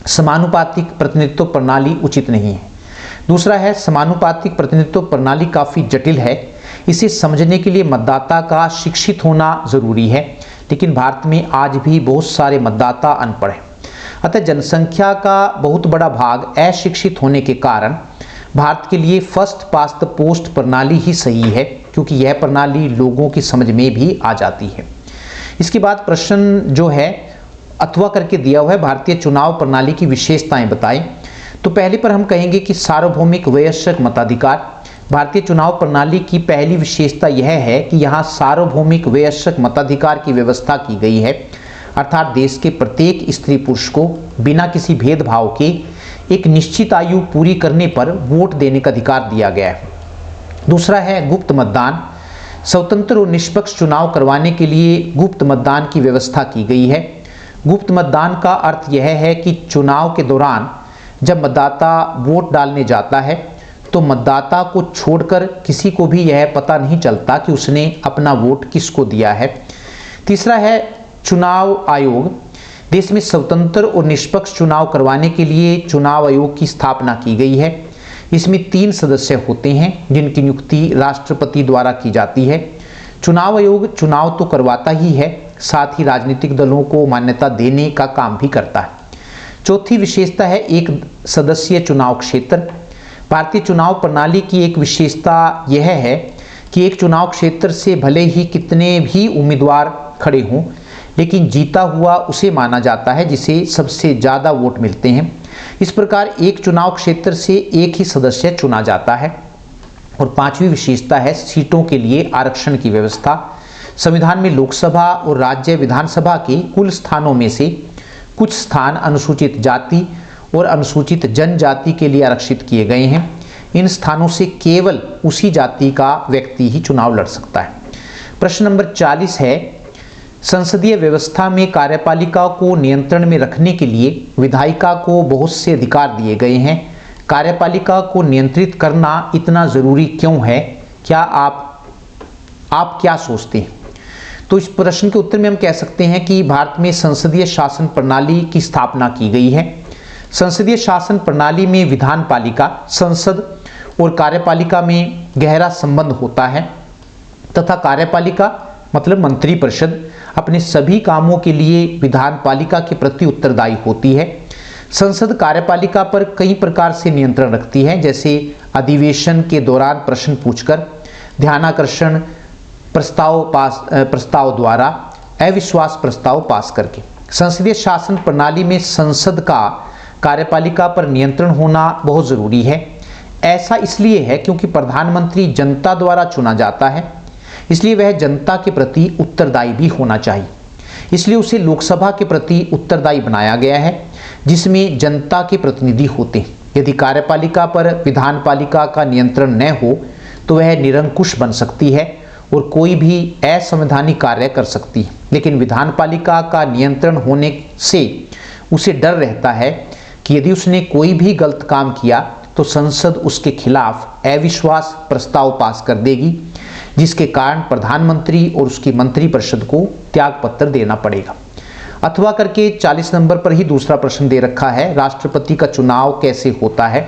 समानुपातिक प्रतिनिधित्व प्रणाली उचित नहीं है। दूसरा है समानुपातिक प्रतिनिधित्व प्रणाली काफ़ी जटिल है। इसे समझने के लिए मतदाता का शिक्षित होना ज़रूरी है, लेकिन भारत में आज भी बहुत सारे मतदाता अनपढ़ हैं। अतः जनसंख्या का बहुत बड़ा भाग अशिक्षित होने के कारण भारत के लिए फर्स्ट पास्ट द पोस्ट प्रणाली ही सही है, क्योंकि यह प्रणाली लोगों की समझ में भी आ जाती है। इसके बाद प्रश्न जो है अथवा करके दिया हुआ है भारतीय चुनाव प्रणाली की विशेषताएं बताएं। तो पहले पर हम कहेंगे कि सार्वभौमिक वयस्क मताधिकार। भारतीय चुनाव प्रणाली की पहली विशेषता यह है कि यहाँ सार्वभौमिक वयस्क मताधिकार की व्यवस्था की गई है, अर्थात देश के प्रत्येक स्त्री पुरुष को बिना किसी भेदभाव के एक निश्चित आयु पूरी करने पर वोट देने का अधिकार दिया गया है। दूसरा है गुप्त मतदान। स्वतंत्र और निष्पक्ष चुनाव करवाने के लिए गुप्त मतदान की व्यवस्था की गई है। गुप्त मतदान का अर्थ यह है कि चुनाव के दौरान जब मतदाता वोट डालने जाता है तो मतदाता को छोड़कर किसी को भी यह पता नहीं चलता कि उसने अपना वोट किसको दिया है। तीसरा है चुनाव आयोग। देश में स्वतंत्र और निष्पक्ष चुनाव करवाने के लिए चुनाव आयोग की स्थापना की गई है। इसमें 3 सदस्य होते हैं जिनकी नियुक्ति राष्ट्रपति द्वारा की जाती है। चुनाव आयोग चुनाव तो करवाता ही है, साथ ही राजनीतिक दलों को मान्यता देने का काम भी करता है। चौथी विशेषता है एक सदस्यीय चुनाव क्षेत्र। भारतीय चुनाव प्रणाली की एक विशेषता यह है कि एक चुनाव क्षेत्र से भले ही कितने भी उम्मीदवार खड़े हों, लेकिन जीता हुआ उसे माना जाता है जिसे सबसे ज़्यादा वोट मिलते हैं। इस प्रकार एक चुनाव क्षेत्र से एक ही सदस्य चुना जाता है। और पांचवी विशेषता है सीटों के लिए आरक्षण की व्यवस्था। संविधान में लोकसभा और राज्य विधानसभा के कुल स्थानों में से कुछ स्थान अनुसूचित जाति और अनुसूचित जनजाति के लिए आरक्षित किए गए हैं। इन स्थानों से केवल उसी जाति का व्यक्ति ही चुनाव लड़ सकता है। प्रश्न नंबर 40 है, संसदीय व्यवस्था में कार्यपालिका को नियंत्रण में रखने के लिए विधायिका को बहुत से अधिकार दिए गए हैं। कार्यपालिका को नियंत्रित करना इतना ज़रूरी क्यों है? क्या आप क्या सोचते हैं? तो इस प्रश्न के उत्तर में हम कह सकते हैं कि भारत में संसदीय शासन प्रणाली की स्थापना की गई है। संसदीय शासन प्रणाली में विधान पालिका, संसद और कार्यपालिका में गहरा संबंध होता है तथा कार्यपालिका मतलब मंत्रिपरिषद अपने सभी कामों के लिए विधान पालिका के प्रति उत्तरदायी होती है। संसद कार्यपालिका पर कई प्रकार से नियंत्रण रखती है, जैसे अधिवेशन के दौरान प्रश्न पूछकर, ध्यानाकर्षण प्रस्ताव द्वारा, अविश्वास प्रस्ताव पास करके। संसदीय शासन प्रणाली में संसद का कार्यपालिका पर नियंत्रण होना बहुत ज़रूरी है। ऐसा इसलिए है क्योंकि प्रधानमंत्री जनता द्वारा चुना जाता है, इसलिए वह जनता के प्रति उत्तरदायी भी होना चाहिए। इसलिए उसे लोकसभा के प्रति उत्तरदायी बनाया गया है, जिसमें जनता के प्रतिनिधि होते हैं। यदि कार्यपालिका पर विधान पालिका का नियंत्रण न हो तो वह निरंकुश बन सकती है और कोई भी असंवैधानिक कार्य कर सकती है। लेकिन विधान पालिका का नियंत्रण होने से उसे डर रहता है कि यदि उसने कोई भी गलत काम किया तो संसद उसके खिलाफ अविश्वास प्रस्ताव पास कर देगी, जिसके कारण प्रधानमंत्री और उसकी मंत्रिपरिषद को त्यागपत्र देना पड़ेगा। अथवा करके 40 नंबर पर ही दूसरा प्रश्न दे रखा है, राष्ट्रपति का चुनाव कैसे होता है?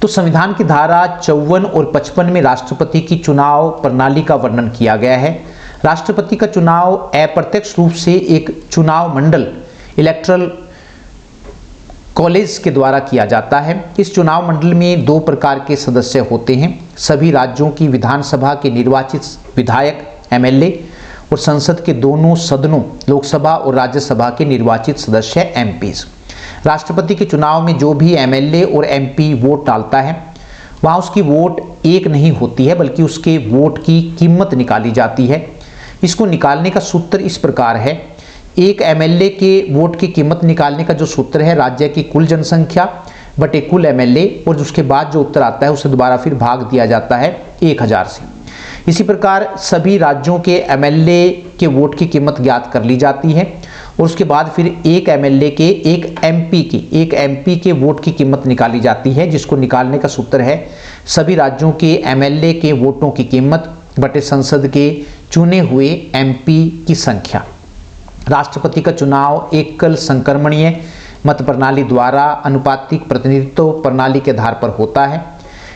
तो संविधान की धारा 54 और 55 में राष्ट्रपति की चुनाव प्रणाली का वर्णन किया गया है। राष्ट्रपति का चुनाव अप्रत्यक्ष रूप से एक चुनाव मंडल इलेक्टोरल कॉलेज के द्वारा किया जाता है। इस चुनाव मंडल में 2 प्रकार के सदस्य होते हैं, सभी राज्यों की विधानसभा के निर्वाचित विधायक एमएलए और संसद के दोनों सदनों लोकसभा और राज्यसभा के निर्वाचित सदस्य एमपीज। राष्ट्रपति के चुनाव में जो भी एमएलए और एमपी वोट डालता है वहाँ उसकी वोट एक नहीं होती है, बल्कि उसके वोट की कीमत निकाली जाती है। इसको निकालने का सूत्र इस प्रकार है, एक एमएलए के वोट की कीमत निकालने का जो सूत्र है राज्य की कुल जनसंख्या बटे कुल एमएलए, और उसके बाद जो उत्तर आता है उसे दोबारा फिर भाग दिया जाता है 1000 से। इसी प्रकार सभी राज्यों के एमएलए के वोट की कीमत ज्ञात कर ली जाती है और उसके बाद फिर एक एमएलए के एक एमपी के वोट की कीमत निकाली जाती है, जिसको निकालने का सूत्र है सभी राज्यों के एमएलए के वोटों की कीमत बटे संसद के चुने हुए एमपी की संख्या। राष्ट्रपति का चुनाव एकल संक्रमणीय मत प्रणाली द्वारा अनुपातिक प्रतिनिधित्व प्रणाली के आधार पर होता है।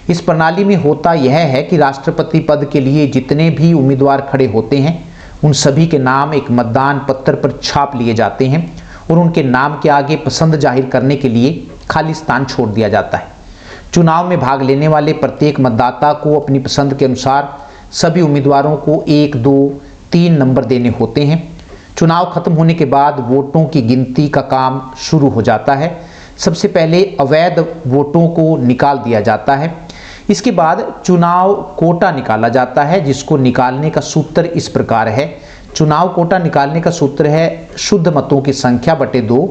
इस प्रणाली में होता यह है कि राष्ट्रपति पद के लिए जितने भी उम्मीदवार खड़े होते हैं उन सभी के नाम एक मतदान पत्र पर छाप लिए जाते हैं और उनके नाम के आगे पसंद जाहिर करने के लिए खाली स्थान छोड़ दिया जाता है। चुनाव में भाग लेने वाले प्रत्येक मतदाता को अपनी पसंद के अनुसार सभी उम्मीदवारों को 1, 2, 3 नंबर देने होते हैं। चुनाव खत्म होने के बाद वोटों की गिनती का काम शुरू हो जाता है। सबसे पहले अवैध वोटों को निकाल दिया जाता है। इसके बाद चुनाव कोटा निकाला जाता है, जिसको निकालने का सूत्र इस प्रकार है। चुनाव कोटा निकालने का सूत्र है शुद्ध मतों की संख्या बटे 2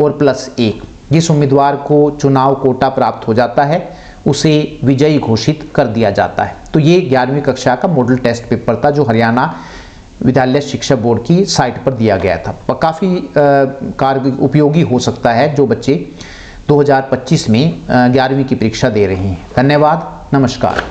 और +1। जिस उम्मीदवार को चुनाव कोटा प्राप्त हो जाता है उसे विजयी घोषित कर दिया जाता है। तो ये 11वीं कक्षा का मॉडल टेस्ट पेपर था जो हरियाणा विद्यालय शिक्षा बोर्ड की साइट पर दिया गया था। काफ़ी उपयोगी हो सकता है जो बच्चे 2025 में 11वीं की परीक्षा दे रहे हैं। धन्यवाद, नमस्कार।